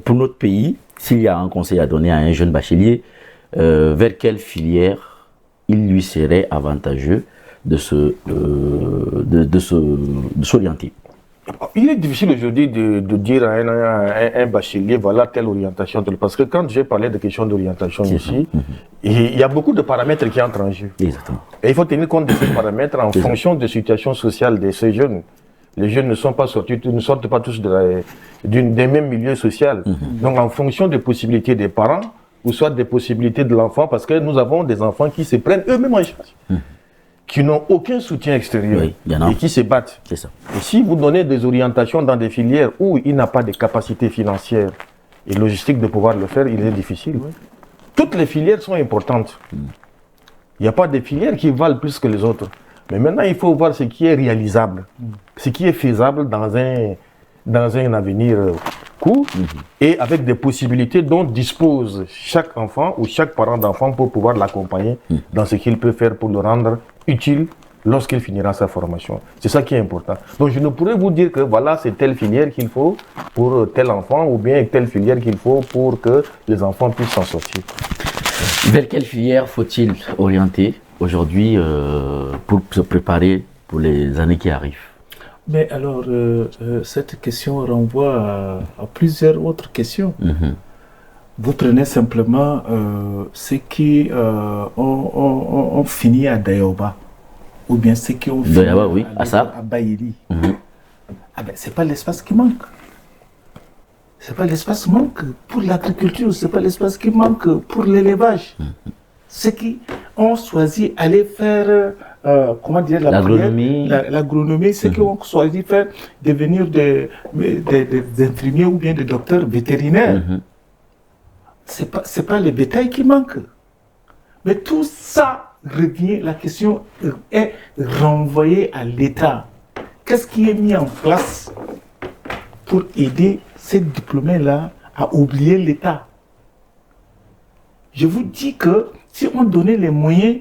pour notre pays, s'il y a un conseil à donner à un jeune bachelier, vers quelle filière il lui serait avantageux de s'orienter? Il est difficile aujourd'hui de dire à un bachelier, voilà telle orientation, parce que quand j'ai parlé de questions d'orientation ici, il y a beaucoup de paramètres qui entrent en jeu. Exactement. Et il faut tenir compte de ces paramètres en fonction des situations sociales de ces jeunes. Les jeunes ne sortent pas tous des mêmes milieux sociaux. Donc en fonction des possibilités des parents, ou soit des possibilités de l'enfant, parce que nous avons des enfants qui se prennent eux-mêmes en charge. Qui n'ont aucun soutien extérieur et qui se battent. C'est ça. Et si vous donnez des orientations dans des filières où il n'a pas de capacité financière et logistique de pouvoir le faire, il est difficile. Toutes les filières sont importantes. Il n'y a pas de filières qui valent plus que les autres. Mais maintenant, il faut voir ce qui est réalisable, ce qui est faisable dans un avenir court et avec des possibilités dont dispose chaque enfant ou chaque parent d'enfant pour pouvoir l'accompagner dans ce qu'il peut faire pour le rendre utile lorsqu'il finira sa formation. C'est ça qui est important. Donc je ne pourrais vous dire que voilà, c'est telle filière qu'il faut pour tel enfant ou bien telle filière qu'il faut pour que les enfants puissent s'en sortir. Vers quelle filière faut-il orienter aujourd'hui pour se préparer pour les années qui arrivent? Mais alors, cette question renvoie à plusieurs autres questions. Vous prenez simplement ceux qui ont fini à Dayoba, ou bien ceux qui ont fini à Baïli. Ah ben, c'est pas l'espace qui manque. C'est pas l'espace qui manque pour l'agriculture, c'est pas l'espace qui manque pour l'élevage. Ceux qui ont choisi aller faire, comment dire, l'agronomie, ceux qui ont choisi faire devenir des infirmiers ou bien des docteurs vétérinaires. C'est pas le bétail qui manque. Mais tout ça revient, la question est renvoyée à l'État. Qu'est-ce qui est mis en place pour aider ces diplômés-là à oublier l'État? Je vous dis que si on donnait les moyens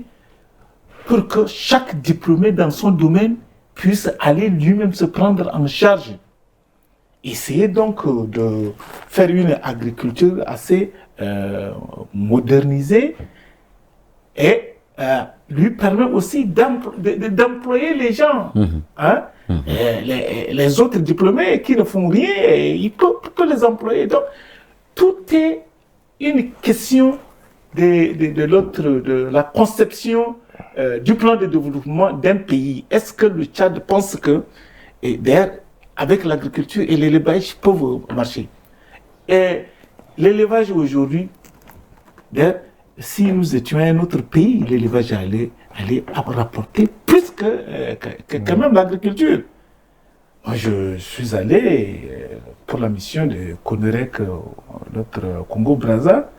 pour que chaque diplômé dans son domaine puisse aller lui-même se prendre en charge, essayez donc de faire une agriculture assez modernisée et lui permet aussi d'employer les gens. Hein? Les autres diplômés qui ne font rien, il peut les employer. Donc, tout est une question de la conception du plan de développement d'un pays. Est-ce que le Tchad pense que, et d'ailleurs, avec l'agriculture et l'élevage peuvent marcher? Et l'élevage aujourd'hui, d'ailleurs, si nous étions un autre pays, l'élevage allait rapporter plus que même l'agriculture. Moi, je suis allé pour la mission de Conerec, notre Congo-Brazza.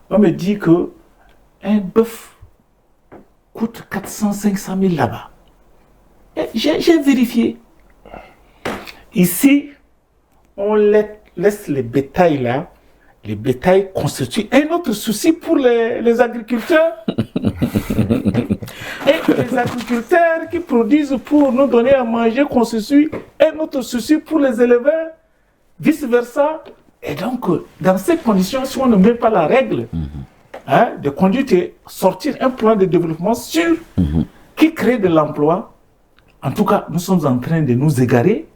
On me dit que un bœuf coûte 400-500 000 là-bas. J'ai vérifié. Ici, on laisse les bétails là. Les bétails constituent un autre souci pour les agriculteurs. Et les agriculteurs qui produisent pour nous donner à manger constituent un autre souci pour les éleveurs, vice-versa. Et donc, dans ces conditions, si on ne met pas la règle de conduite et sortir un plan de développement sûr qui crée de l'emploi, en tout cas, nous sommes en train de nous égarer.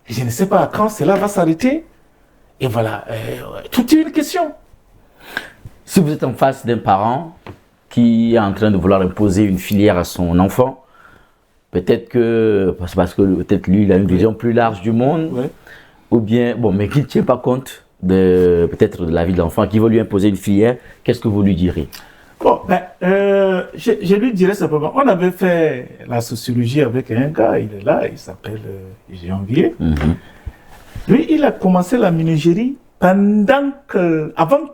Et je ne sais pas quand cela va s'arrêter. Et voilà, tout est une question. Si vous êtes en face d'un parent qui est en train de vouloir imposer une filière à son enfant, peut-être que, parce que peut-être lui, il a une vision plus large du monde, ou bien, bon, mais qui ne tient pas compte peut-être de la vie de l'enfant, qui veut lui imposer une filière, qu'est-ce que vous lui direz? Bon, je lui dirais simplement, on avait fait la sociologie avec un gars, il est là, il s'appelle Janvier. Lui, il a commencé la menuiserie avant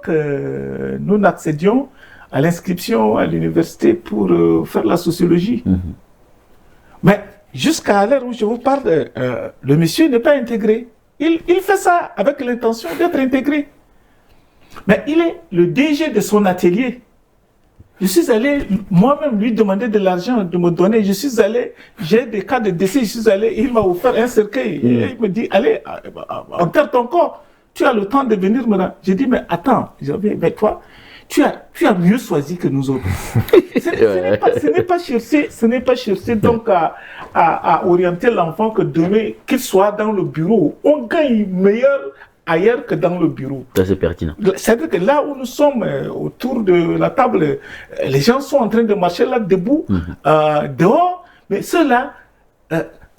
que nous n'accédions à l'inscription à l'université pour faire la sociologie. Mais jusqu'à l'heure où je vous parle, le monsieur n'est pas intégré. Il fait ça avec l'intention d'être intégré. Mais il est le DG de son atelier. Je suis allé moi-même lui demander de l'argent, de me donner. Je suis allé, j'ai des cas de décès, je suis allé, il m'a offert un cercueil. Et il me dit, allez, enterre ton corps. Tu as le temps de venir me rendre. J'ai dit, mais attends, mais toi, tu as mieux choisi que nous autres. Ce n'est pas chercher donc à orienter l'enfant que demain, qu'il soit dans le bureau. On gagne meilleur ailleurs que dans le bureau. Ça, c'est pertinent. C'est-à-dire que là où nous sommes autour de la table, les gens sont en train de marcher là debout, dehors, mais ceux-là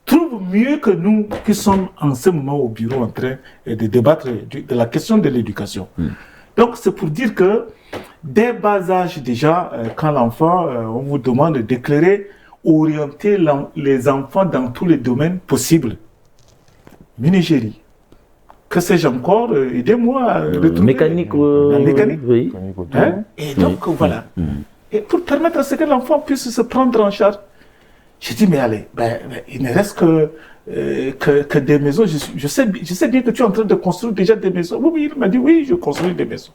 trouvent mieux que nous qui sommes en ce moment au bureau en train de débattre de la question de l'éducation. Donc c'est pour dire que dès bas âge déjà, quand l'enfant, on vous demande d'éclairer, orienter les enfants dans tous les domaines possibles. Menuiserie. Que sais-je encore, aidez-moi à retrouver mécanique, la mécanique. Oui. Hein? Et donc, voilà. Et pour permettre à ce que l'enfant puisse se prendre en charge, j'ai dit, mais allez, il ne reste que des maisons. Je sais bien que tu es en train de construire déjà des maisons. Oui, il m'a dit, oui, je construis des maisons.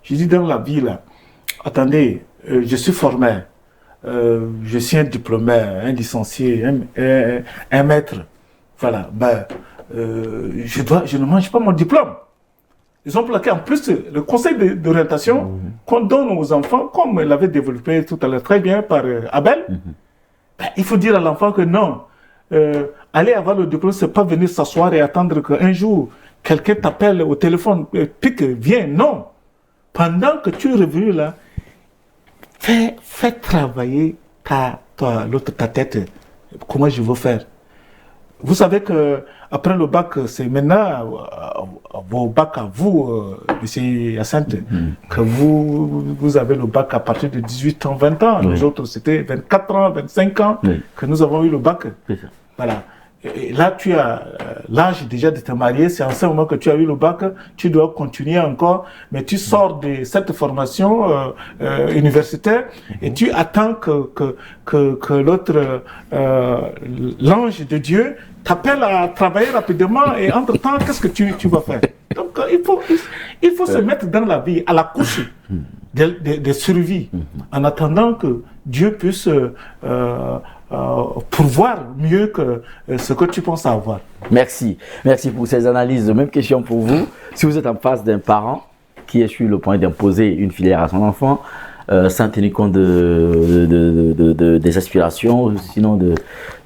J'ai dit, dans la vie, là, attendez, je suis formé, je suis un diplômé, un licencié, un maître. Voilà, je ne mange pas mon diplôme. Ils ont plaqué en plus le conseil d'orientation qu'on donne aux enfants, comme l'avait développé tout à l'heure très bien par Abel. Il faut dire à l'enfant que non, aller avoir le diplôme, c'est pas venir s'asseoir et attendre qu'un jour quelqu'un t'appelle au téléphone, pique, viens. Non. Pendant que tu es revenu là, fais travailler ta tête. Comment je veux faire? vous savez que après le bac, c'est maintenant vos bacs à vous, M. Hyacinthe, que vous avez le bac à partir de 18 ans, 20 ans. Les autres, c'était 24 ans, 25 ans que nous avons eu le bac. Voilà. Et là, tu as l'âge déjà de te marier, c'est en ce moment que tu as eu le bac, tu dois continuer encore, mais tu sors de cette formation universitaire et tu attends que l'autre, l'ange de Dieu, t'appelle à travailler rapidement et entre-temps, qu'est-ce que tu vas faire? Donc, il faut se mettre dans la vie, à la course de survie, en attendant que Dieu puisse pourvoir mieux que ce que tu penses avoir. Merci. Merci pour ces analyses. Même question pour vous. Si vous êtes en face d'un parent qui est sur le point d'imposer une filière à son enfant, sans tenir compte des aspirations, sinon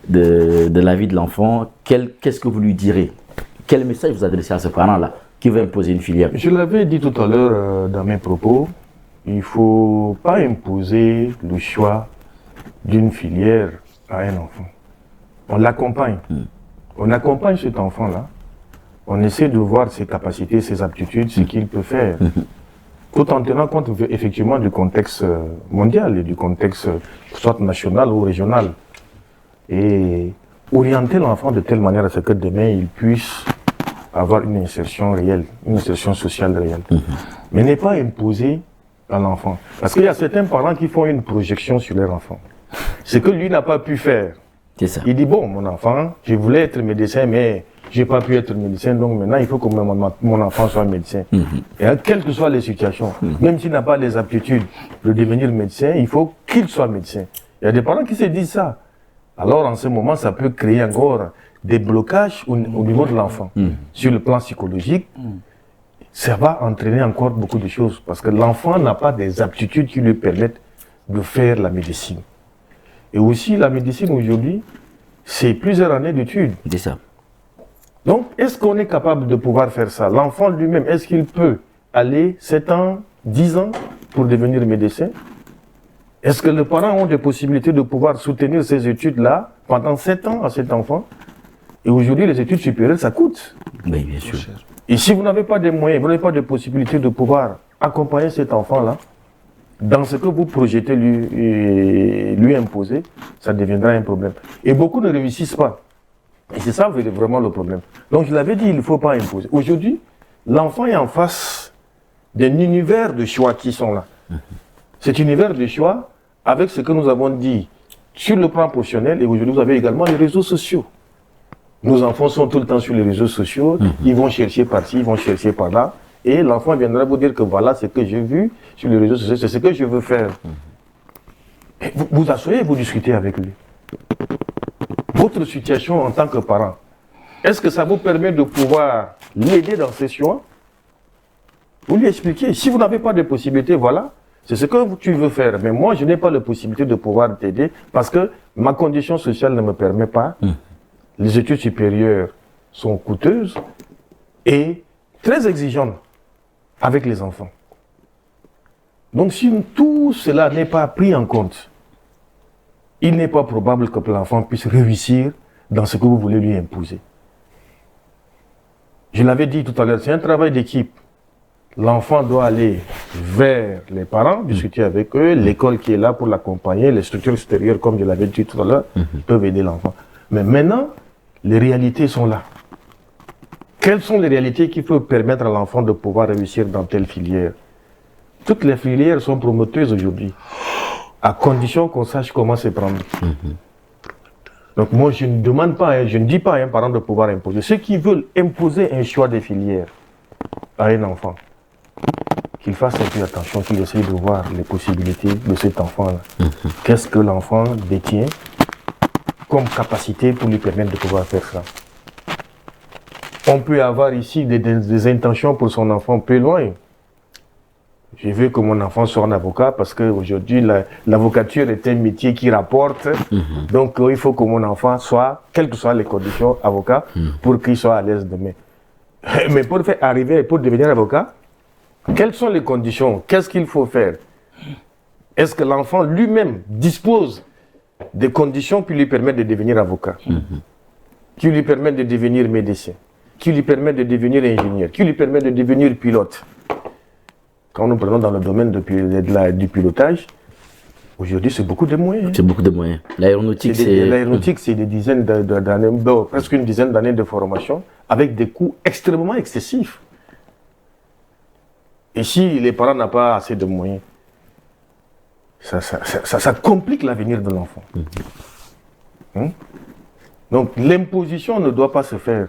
de la vie de l'enfant, qu'est-ce que vous lui direz? Quel message vous adressez à ce parent-là qui veut imposer une filière? Je l'avais dit tout à l'heure dans mes propos, il ne faut pas imposer le choix d'une filière à un enfant. On l'accompagne. On accompagne cet enfant-là. On essaie de voir ses capacités, ses aptitudes, ce qu'il peut faire. Tout en tenant compte effectivement du contexte mondial et du contexte soit national ou régional. Et orienter l'enfant de telle manière à ce que demain il puisse avoir une insertion réelle, une insertion sociale réelle. Mais n'est pas imposer à l'enfant. Parce qu'il y a certains parents qui font une projection sur leur enfant. Ce que lui n'a pas pu faire. C'est ça. Il dit, bon, mon enfant, je voulais être médecin, mais je n'ai pas pu être médecin, donc maintenant il faut que mon enfant soit médecin. Et quelles que soient les situations, même s'il n'a pas les aptitudes de devenir médecin, il faut qu'il soit médecin. Il y a des parents qui se disent ça. Alors en ce moment, ça peut créer encore des blocages au niveau de l'enfant. Sur le plan psychologique, ça va entraîner encore beaucoup de choses, parce que l'enfant n'a pas des aptitudes qui lui permettent de faire la médecine. Et aussi, la médecine aujourd'hui, c'est plusieurs années d'études. C'est ça. Donc, est-ce qu'on est capable de pouvoir faire ça? L'enfant lui-même, est-ce qu'il peut aller 7 ans, 10 ans pour devenir médecin? Est-ce que les parents ont des possibilités de pouvoir soutenir ces études-là pendant 7 ans à cet enfant? Et aujourd'hui, les études supérieures, ça coûte. Oui, bien sûr. Et si vous n'avez pas de moyens, vous n'avez pas de possibilité de pouvoir accompagner cet enfant-là, dans ce que vous projetez lui imposer, ça deviendra un problème. Et beaucoup ne réussissent pas. Et c'est ça vraiment le problème. Donc je l'avais dit, il ne faut pas imposer. Aujourd'hui, l'enfant est en face d'un univers de choix qui sont là. Cet univers de choix, avec ce que nous avons dit sur le plan professionnel, et aujourd'hui vous avez également les réseaux sociaux. Nos enfants sont tout le temps sur les réseaux sociaux, ils vont chercher par-ci, ils vont chercher par-là. Et l'enfant viendra vous dire que voilà ce que j'ai vu sur les réseaux sociaux, c'est ce que je veux faire. Et vous asseyez et vous discutez avec lui. Votre situation en tant que parent, est-ce que ça vous permet de pouvoir l'aider dans ses choix? Vous lui expliquez. Si vous n'avez pas de possibilité, voilà, c'est ce que tu veux faire. Mais moi, je n'ai pas la possibilité de pouvoir t'aider parce que ma condition sociale ne me permet pas. Les études supérieures sont coûteuses et très exigeantes avec les enfants. Donc si tout cela n'est pas pris en compte, il n'est pas probable que l'enfant puisse réussir dans ce que vous voulez lui imposer. Je l'avais dit tout à l'heure, c'est un travail d'équipe. L'enfant doit aller vers les parents, discuter avec eux, l'école qui est là pour l'accompagner, les structures extérieures, comme je l'avais dit tout à l'heure, peuvent aider l'enfant. Mais maintenant, les réalités sont là. Quelles sont les réalités qui peuvent permettre à l'enfant de pouvoir réussir dans telle filière? Toutes les filières sont promoteuses aujourd'hui, à condition qu'on sache comment se prendre. Donc moi, je ne demande pas, je ne dis pas à un parent de pouvoir imposer. Ceux qui veulent imposer un choix de filière à un enfant, qu'il fasse un peu attention, qu'il essaye de voir les possibilités de cet enfant-là. Qu'est-ce que l'enfant détient comme capacité pour lui permettre de pouvoir faire ça? On peut avoir ici des intentions pour son enfant peu loin. Je veux que mon enfant soit un avocat parce qu'aujourd'hui, l'avocature est un métier qui rapporte. Donc, il faut que mon enfant soit, quelles que soient les conditions, avocat pour qu'il soit à l'aise demain. Mais pour devenir avocat, quelles sont les conditions? Qu'est-ce qu'il faut faire? Est-ce que l'enfant lui-même dispose des conditions qui lui permettent de devenir avocat? qui lui permettent de devenir médecin, qui lui permettent de devenir ingénieur, qui lui permettent de devenir pilote. Quand nous prenons dans le domaine du pilotage, aujourd'hui, c'est beaucoup de moyens. C'est beaucoup de moyens. L'aéronautique, c'est des dizaines d'années, presque une dizaine d'années de formation, avec des coûts extrêmement excessifs. Et si les parents n'ont pas assez de moyens, ça complique l'avenir de l'enfant. Donc l'imposition ne doit pas se faire.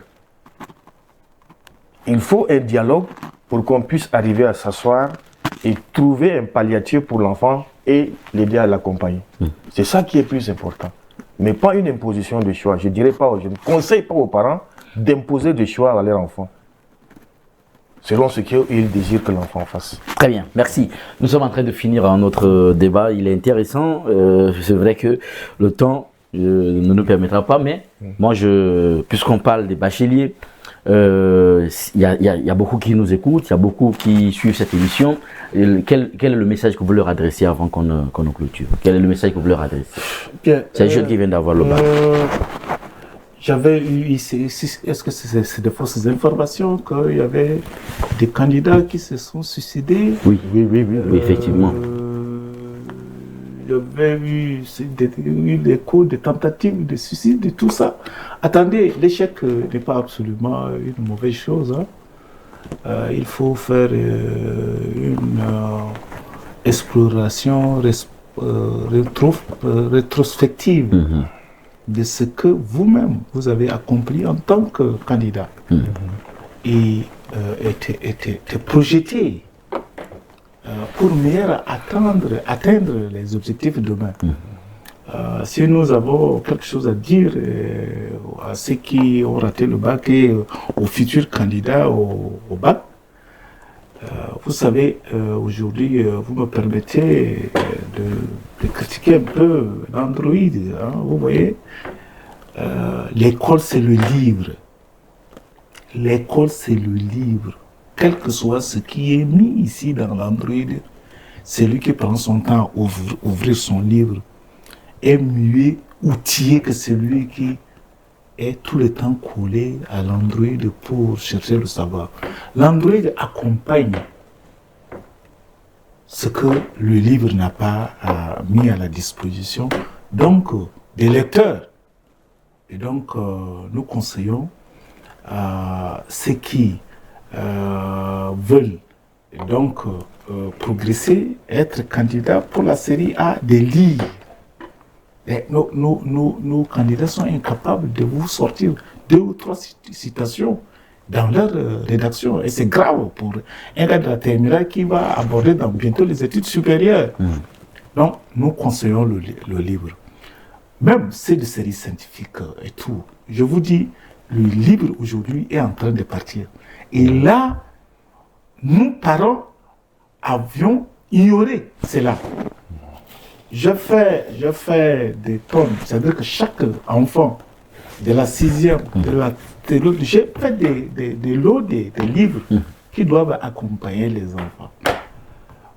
Il faut un dialogue pour qu'on puisse arriver à s'asseoir et trouver un palliatif pour l'enfant et l'aider à l'accompagner. C'est ça qui est plus important. Mais pas une imposition de choix. Je ne conseille pas aux parents d'imposer des choix à leur enfant, selon ce qu'ils désirent que l'enfant fasse. Très bien, merci. Nous sommes en train de finir notre débat. Il est intéressant. C'est vrai que le temps ne nous permettra pas, mais moi, puisqu'on parle des bacheliers, il y a beaucoup qui nous écoutent, il y a beaucoup qui suivent cette émission. Quel est le message que vous leur adressez avant qu'on clôture? Quel est le message que vous leur adressez? C'est un jeune qui vient d'avoir le bac. J'avais eu ici, est-ce que c'est de fausses informations qu'il y avait des candidats qui se sont suicidés? Oui, effectivement. Il y avait eu des coups, des tentatives de suicide et tout ça. Attendez, l'échec n'est pas absolument une mauvaise chose. Il faut faire une exploration rétrospective de ce que vous-même vous avez accompli en tant que candidat et était projeté pour mieux atteindre les objectifs de demain. Si nous avons quelque chose à dire à ceux qui ont raté le bac et aux futurs candidats au bac, vous savez, aujourd'hui, vous me permettez de critiquer un peu l'Android. Vous voyez, l'école, c'est le livre. L'école, c'est le livre. Quel que soit ce qui est mis ici dans l'Android, celui qui prend son temps à ouvrir son livre est mieux outillé que celui qui est tout le temps collé à l'Android pour chercher le savoir. L'Android accompagne ce que le livre n'a pas mis à la disposition, donc des lecteurs. Et donc, nous conseillons à ceux qui veulent donc progresser, être candidats pour la série A des livres. Et nos candidats sont incapables de vous sortir 2 ou 3 citations dans leur rédaction. Et c'est grave pour un gars de la terminale qui va aborder bientôt les études supérieures. Donc, nous conseillons le livre. Même c'est de séries scientifiques et tout. Je vous dis, le livre aujourd'hui est en train de partir. Et là, nous, parents, avions ignoré cela. Je fais des tonnes. C'est-à-dire que chaque enfant de la 6e, j'ai fait des lots de livres qui doivent accompagner les enfants.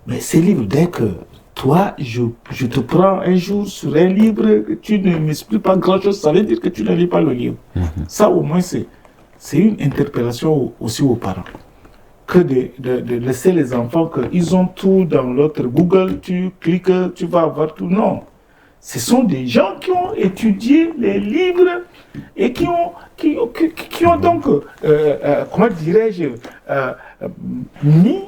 Mais ces livres, dès que toi, je te prends un jour sur un livre, tu ne m'expliques pas grand-chose, ça veut dire que tu ne lis pas le livre. Ça, au moins, c'est une interpellation aussi aux parents. Que de laisser les enfants qu'ils ont tout dans l'autre Google, tu cliques, tu vas avoir tout. Non. Ce sont des gens qui ont étudié les livres et qui ont donc, comment dirais-je, mis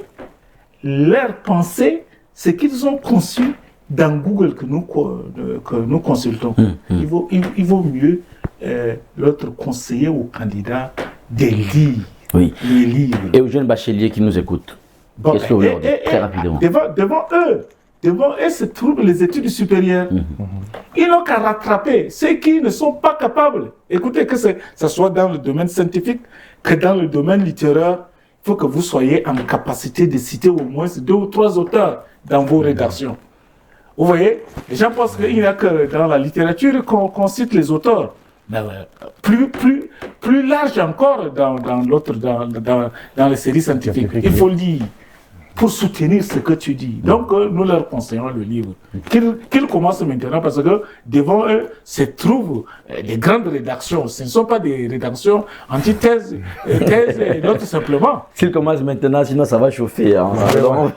leur pensée, ce qu'ils ont conçu dans Google que nous consultons. Il vaut mieux l'autre conseiller aux candidats des livres. Oui. Les livres. Et aux jeunes bacheliers qui nous écoutent, qu'est-ce que vous leur dites très rapidement? Devant eux se trouvent les études supérieures. Ils n'ont qu'à rattraper ceux qui ne sont pas capables. Écoutez, que ça soit dans le domaine scientifique, que dans le domaine littéraire, il faut que vous soyez en capacité de citer au moins 2 ou 3 auteurs dans vos rédactions. Vous voyez, les gens pensent qu'il n'y a que dans la littérature qu'on cite les auteurs. Mais plus large encore dans les séries scientifiques. Il faut lire. pour soutenir ce que tu dis. Donc, nous leur conseillons le livre. Qu'ils commencent maintenant parce que devant eux se trouvent des grandes rédactions. Ce ne sont pas des rédactions antithèses, thèses, non, tout simplement. S'ils commencent maintenant, sinon ça va chauffer. Hein. Donc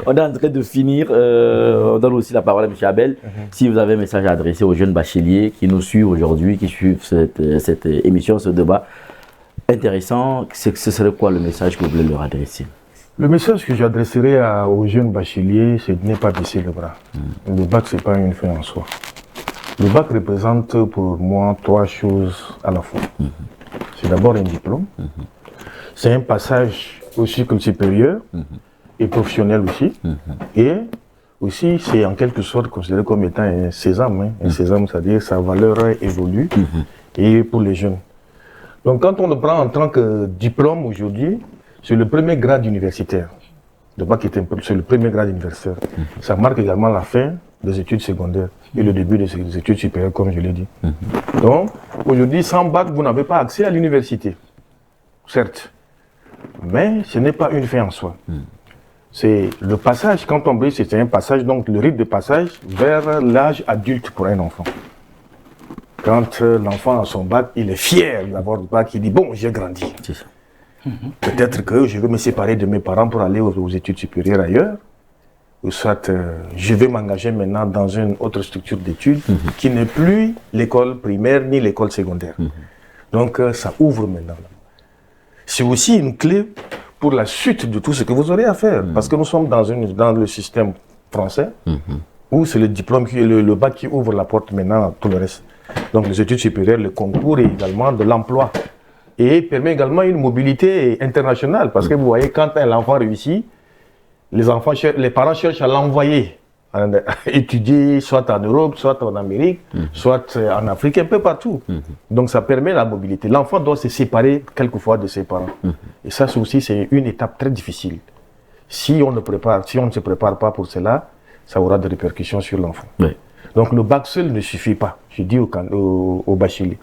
on est en train de finir. On donne aussi la parole à M. Abel. Si vous avez un message à adresser aux jeunes bacheliers qui nous suivent aujourd'hui, qui suivent cette émission, ce débat intéressant, ce serait quoi le message que vous voulez leur adresser? Le message que j'adresserai aux jeunes bacheliers, c'est de ne pas baisser le bras. Le bac, ce n'est pas une fin en soi. Le bac représente pour moi 3 choses à la fois. C'est d'abord un diplôme, c'est un passage au cycle supérieur et professionnel aussi, et aussi c'est en quelque sorte considéré comme étant un sésame. Un sésame, c'est-à-dire sa valeur évolue et pour les jeunes. Donc quand on le prend en tant que diplôme aujourd'hui, c'est le premier grade universitaire. Le bac c'est le premier grade universitaire. Ça marque également la fin des études secondaires et le début des études supérieures, comme je l'ai dit. Donc, aujourd'hui, sans bac, vous n'avez pas accès à l'université. Certes. Mais ce n'est pas une fin en soi. C'est le passage, quand on brise, c'est un passage, donc le rythme de passage vers l'âge adulte pour un enfant. Quand l'enfant a son bac, il est fier d'avoir le bac, il dit « bon, j'ai grandi ». C'est ça. Peut-être que je vais me séparer de mes parents pour aller aux études supérieures ailleurs, ou soit je vais m'engager maintenant dans une autre structure d'études qui n'est plus l'école primaire ni l'école secondaire. Donc ça ouvre maintenant. C'est aussi une clé pour la suite de tout ce que vous aurez à faire, parce que nous sommes dans le système français, où c'est le diplôme, le bac qui ouvre la porte maintenant à tout le reste. Donc les études supérieures, le concours et également de l'emploi. Et permet également une mobilité internationale. Parce que vous voyez, quand un enfant réussit, les parents cherchent à l'envoyer étudier, soit en Europe, soit en Amérique, soit en Afrique, un peu partout. Donc ça permet la mobilité. L'enfant doit se séparer quelquefois de ses parents. Et ça aussi, c'est une étape très difficile. Si on ne se prépare pas pour cela, ça aura des répercussions sur l'enfant. Oui. Donc le bac seul ne suffit pas. Je dis aux bacheliers,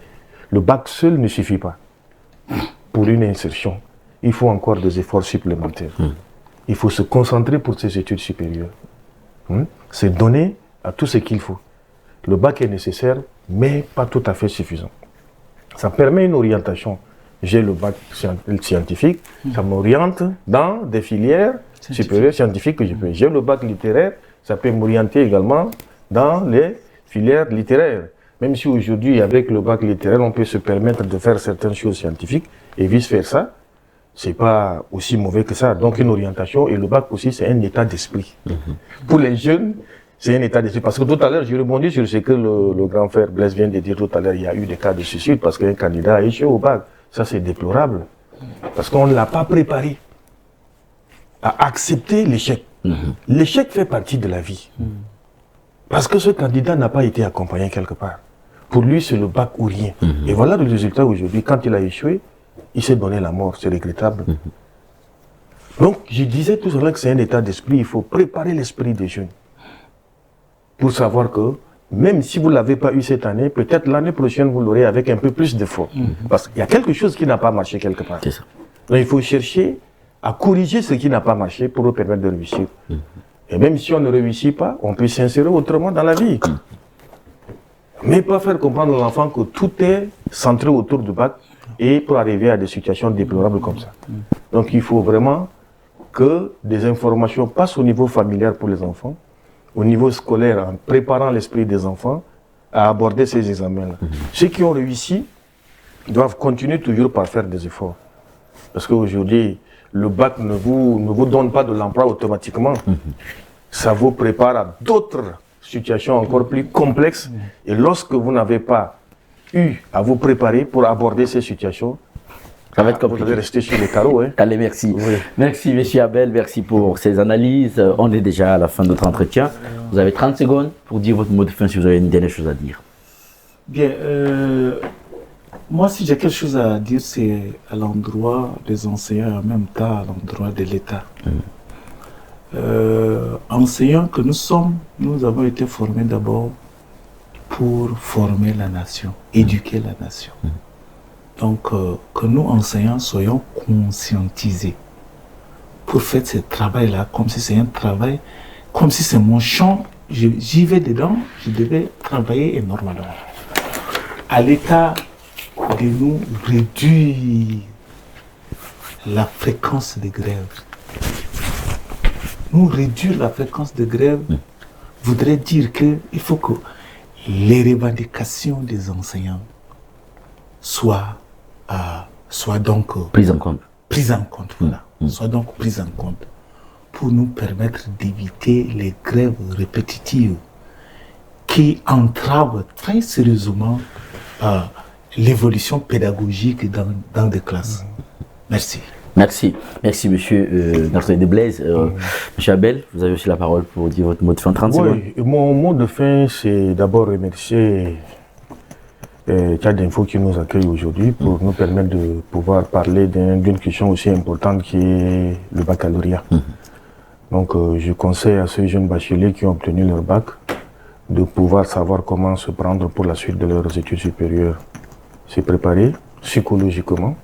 le bac seul ne suffit pas. Pour une insertion, il faut encore des efforts supplémentaires. Il faut se concentrer pour ses études supérieures. C'est donner à tout ce qu'il faut. Le bac est nécessaire, mais pas tout à fait suffisant. Ça permet une orientation. J'ai le bac scientifique, ça m'oriente dans des filières supérieures scientifiques que je peux. J'ai le bac littéraire, ça peut m'orienter également dans les filières littéraires. Même si aujourd'hui, avec le bac littéraire, on peut se permettre de faire certaines choses scientifiques et vice-versa, c'est pas aussi mauvais que ça. Donc une orientation, et le bac aussi, c'est un état d'esprit. Pour les jeunes, c'est un état d'esprit. Parce que tout à l'heure, j'ai rebondi sur ce que le grand frère Blaise vient de dire tout à l'heure. Il y a eu des cas de suicide parce qu'un candidat a échoué au bac. Ça, c'est déplorable. Parce qu'on ne l'a pas préparé à accepter l'échec. L'échec fait partie de la vie. Parce que ce candidat n'a pas été accompagné quelque part. Pour lui, c'est le bac ou rien. Et voilà le résultat aujourd'hui. Quand il a échoué, il s'est donné la mort. C'est regrettable. Donc, je disais tout à l'heure que c'est un état d'esprit. Il faut préparer l'esprit des jeunes. Pour savoir que, même si vous ne l'avez pas eu cette année, peut-être l'année prochaine, vous l'aurez avec un peu plus d'efforts. Parce qu'il y a quelque chose qui n'a pas marché quelque part. C'est ça. Donc, il faut chercher à corriger ce qui n'a pas marché pour nous permettre de réussir. Et même si on ne réussit pas, on peut s'insérer autrement dans la vie. Mais pas faire comprendre à l'enfant que tout est centré autour du bac et pour arriver à des situations déplorables comme ça. Donc il faut vraiment que des informations passent au niveau familial pour les enfants, au niveau scolaire, en préparant l'esprit des enfants à aborder ces examens-là. Ceux qui ont réussi doivent continuer toujours par faire des efforts. Parce qu'aujourd'hui, le bac ne vous donne pas de l'emploi automatiquement. Ça vous prépare à d'autres situations encore plus complexes. Et lorsque vous n'avez pas eu à vous préparer pour aborder ces situations, ça va être compliqué. Vous allez rester sur les carreaux. Allez, merci. Oui. Merci, M. Abel. Merci pour ces analyses. On est déjà à la fin de notre entretien. Vous avez 30 secondes pour dire votre mot de fin si vous avez une dernière chose à dire. Bien, moi, si j'ai quelque chose à dire, c'est à l'endroit des enseignants et en même temps à l'endroit de l'État. Enseignants que nous sommes, nous avons été formés d'abord pour former la nation, éduquer la nation. Donc, que nous, enseignants, soyons conscientisés pour faire ce travail-là, comme si c'est un travail, comme si c'est mon champ, j'y vais dedans, je devais travailler énormément. À l'État de nous réduire la fréquence des grèves. Nous réduire la fréquence de grève voudrait dire qu'il faut que les revendications des enseignants soient donc Prise en compte. Voilà. Soient donc prises en compte pour nous permettre d'éviter les grèves répétitives qui entravent très sérieusement l'évolution pédagogique dans des classes. Merci. Merci. Merci, monsieur Narcisse Desblaise. Monsieur Abel, vous avez aussi la parole pour dire votre mot de fin, 30 secondes. Oui, mon mot de fin, c'est d'abord remercier Tchad Info qui nous accueille aujourd'hui pour nous permettre de pouvoir parler d'une question aussi importante qui est le baccalauréat. Donc, je conseille à ces jeunes bacheliers qui ont obtenu leur bac de pouvoir savoir comment se prendre pour la suite de leurs études supérieures. Se préparer psychologiquement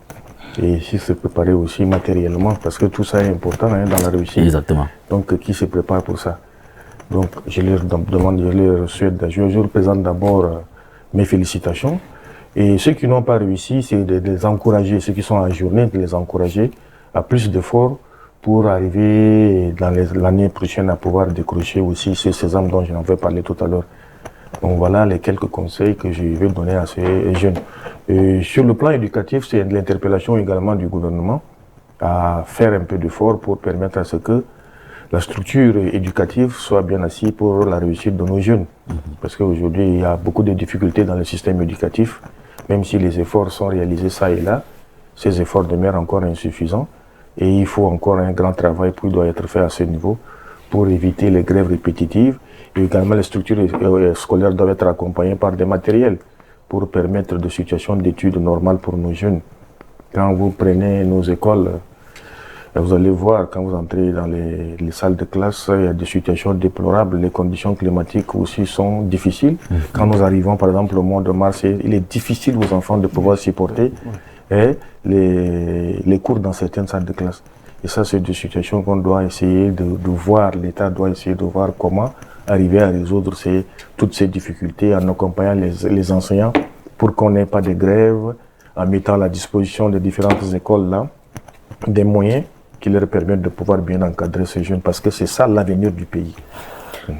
et se préparer aussi matériellement parce que tout ça est important dans la réussite. Exactement. Donc, qui se prépare pour ça? Donc, je leur demande, je leur souhaite, je leur présente d'abord mes félicitations. Et ceux qui n'ont pas réussi, c'est de les encourager, ceux qui sont en journée, de les encourager à plus d'efforts pour arriver dans l'année prochaine à pouvoir décrocher aussi ce sésame dont je n'en vais parler tout à l'heure. Donc voilà les quelques conseils que je vais donner à ces jeunes. Et sur le plan éducatif, c'est de l'interpellation également du gouvernement à faire un peu d'effort pour permettre à ce que la structure éducative soit bien assise pour la réussite de nos jeunes. Parce qu'aujourd'hui, il y a beaucoup de difficultés dans le système éducatif, même si les efforts sont réalisés ça et là, ces efforts demeurent encore insuffisants et il faut encore un grand travail qui doit être fait à ce niveau pour éviter les grèves répétitives. Et également, les structures scolaires doivent être accompagnées par des matériels pour permettre des situations d'études normales pour nos jeunes. Quand vous prenez nos écoles, vous allez voir, quand vous entrez dans les salles de classe, il y a des situations déplorables. Les conditions climatiques aussi sont difficiles. Quand nous arrivons, par exemple, au mois de mars, il est difficile aux enfants de pouvoir supporter les cours dans certaines salles de classe. Et ça, c'est des situations qu'on doit essayer de voir. L'État doit essayer de voir comment arriver à résoudre toutes ces difficultés en accompagnant les enseignants pour qu'on n'ait pas de grève, en mettant à la disposition des différentes écoles là des moyens qui leur permettent de pouvoir bien encadrer ces jeunes, parce que c'est ça l'avenir du pays.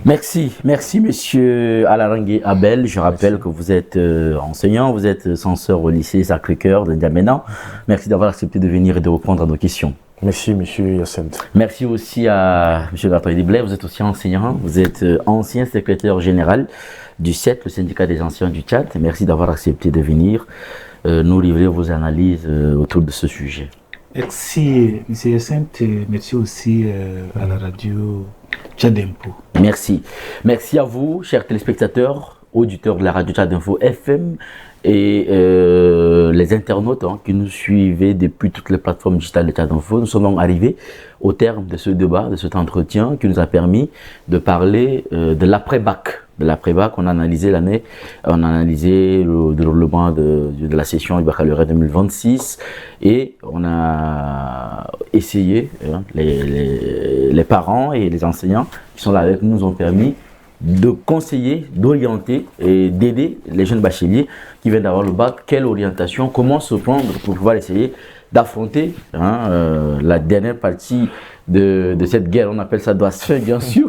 Merci monsieur Alarangue Abel. Je rappelle que vous êtes enseignant, vous êtes censeur au lycée Sacré-Cœur de N'Djamena. Merci d'avoir accepté de venir et de répondre à nos questions. Merci monsieur Yacinthe. Merci aussi à monsieur Narcisse Desblaise. Vous êtes aussi enseignant, vous êtes ancien secrétaire général du CET, le syndicat des enseignants du Tchad. Merci d'avoir accepté de venir nous livrer vos analyses autour de ce sujet. Merci, M. Yacinthe, merci aussi à la radio Tchad Info. Merci. Merci à vous, chers téléspectateurs, auditeurs de la radio Tchad Info FM et les internautes qui nous suivaient depuis toutes les plateformes digitales de Tchad Info. Nous sommes donc arrivés au terme de ce débat, de cet entretien qui nous a permis de parler de l'après-bac. De l'après-bac, on a analysé l'année, on a analysé le déroulement de la session du baccalauréat 2026 et on a essayé, les parents et les enseignants qui sont là avec nous nous ont permis de conseiller, d'orienter et d'aider les jeunes bacheliers qui viennent d'avoir le bac, quelle orientation, comment se prendre pour pouvoir essayer d'affronter la dernière partie de cette guerre, on appelle ça Douas-Fin bien sûr.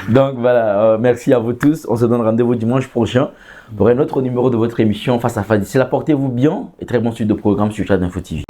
Donc voilà, merci à vous tous, on se donne rendez-vous dimanche prochain pour un autre numéro de votre émission Face à Face. D'ici là, portez-vous bien et très bon suite de programme sur Tchad Info TV.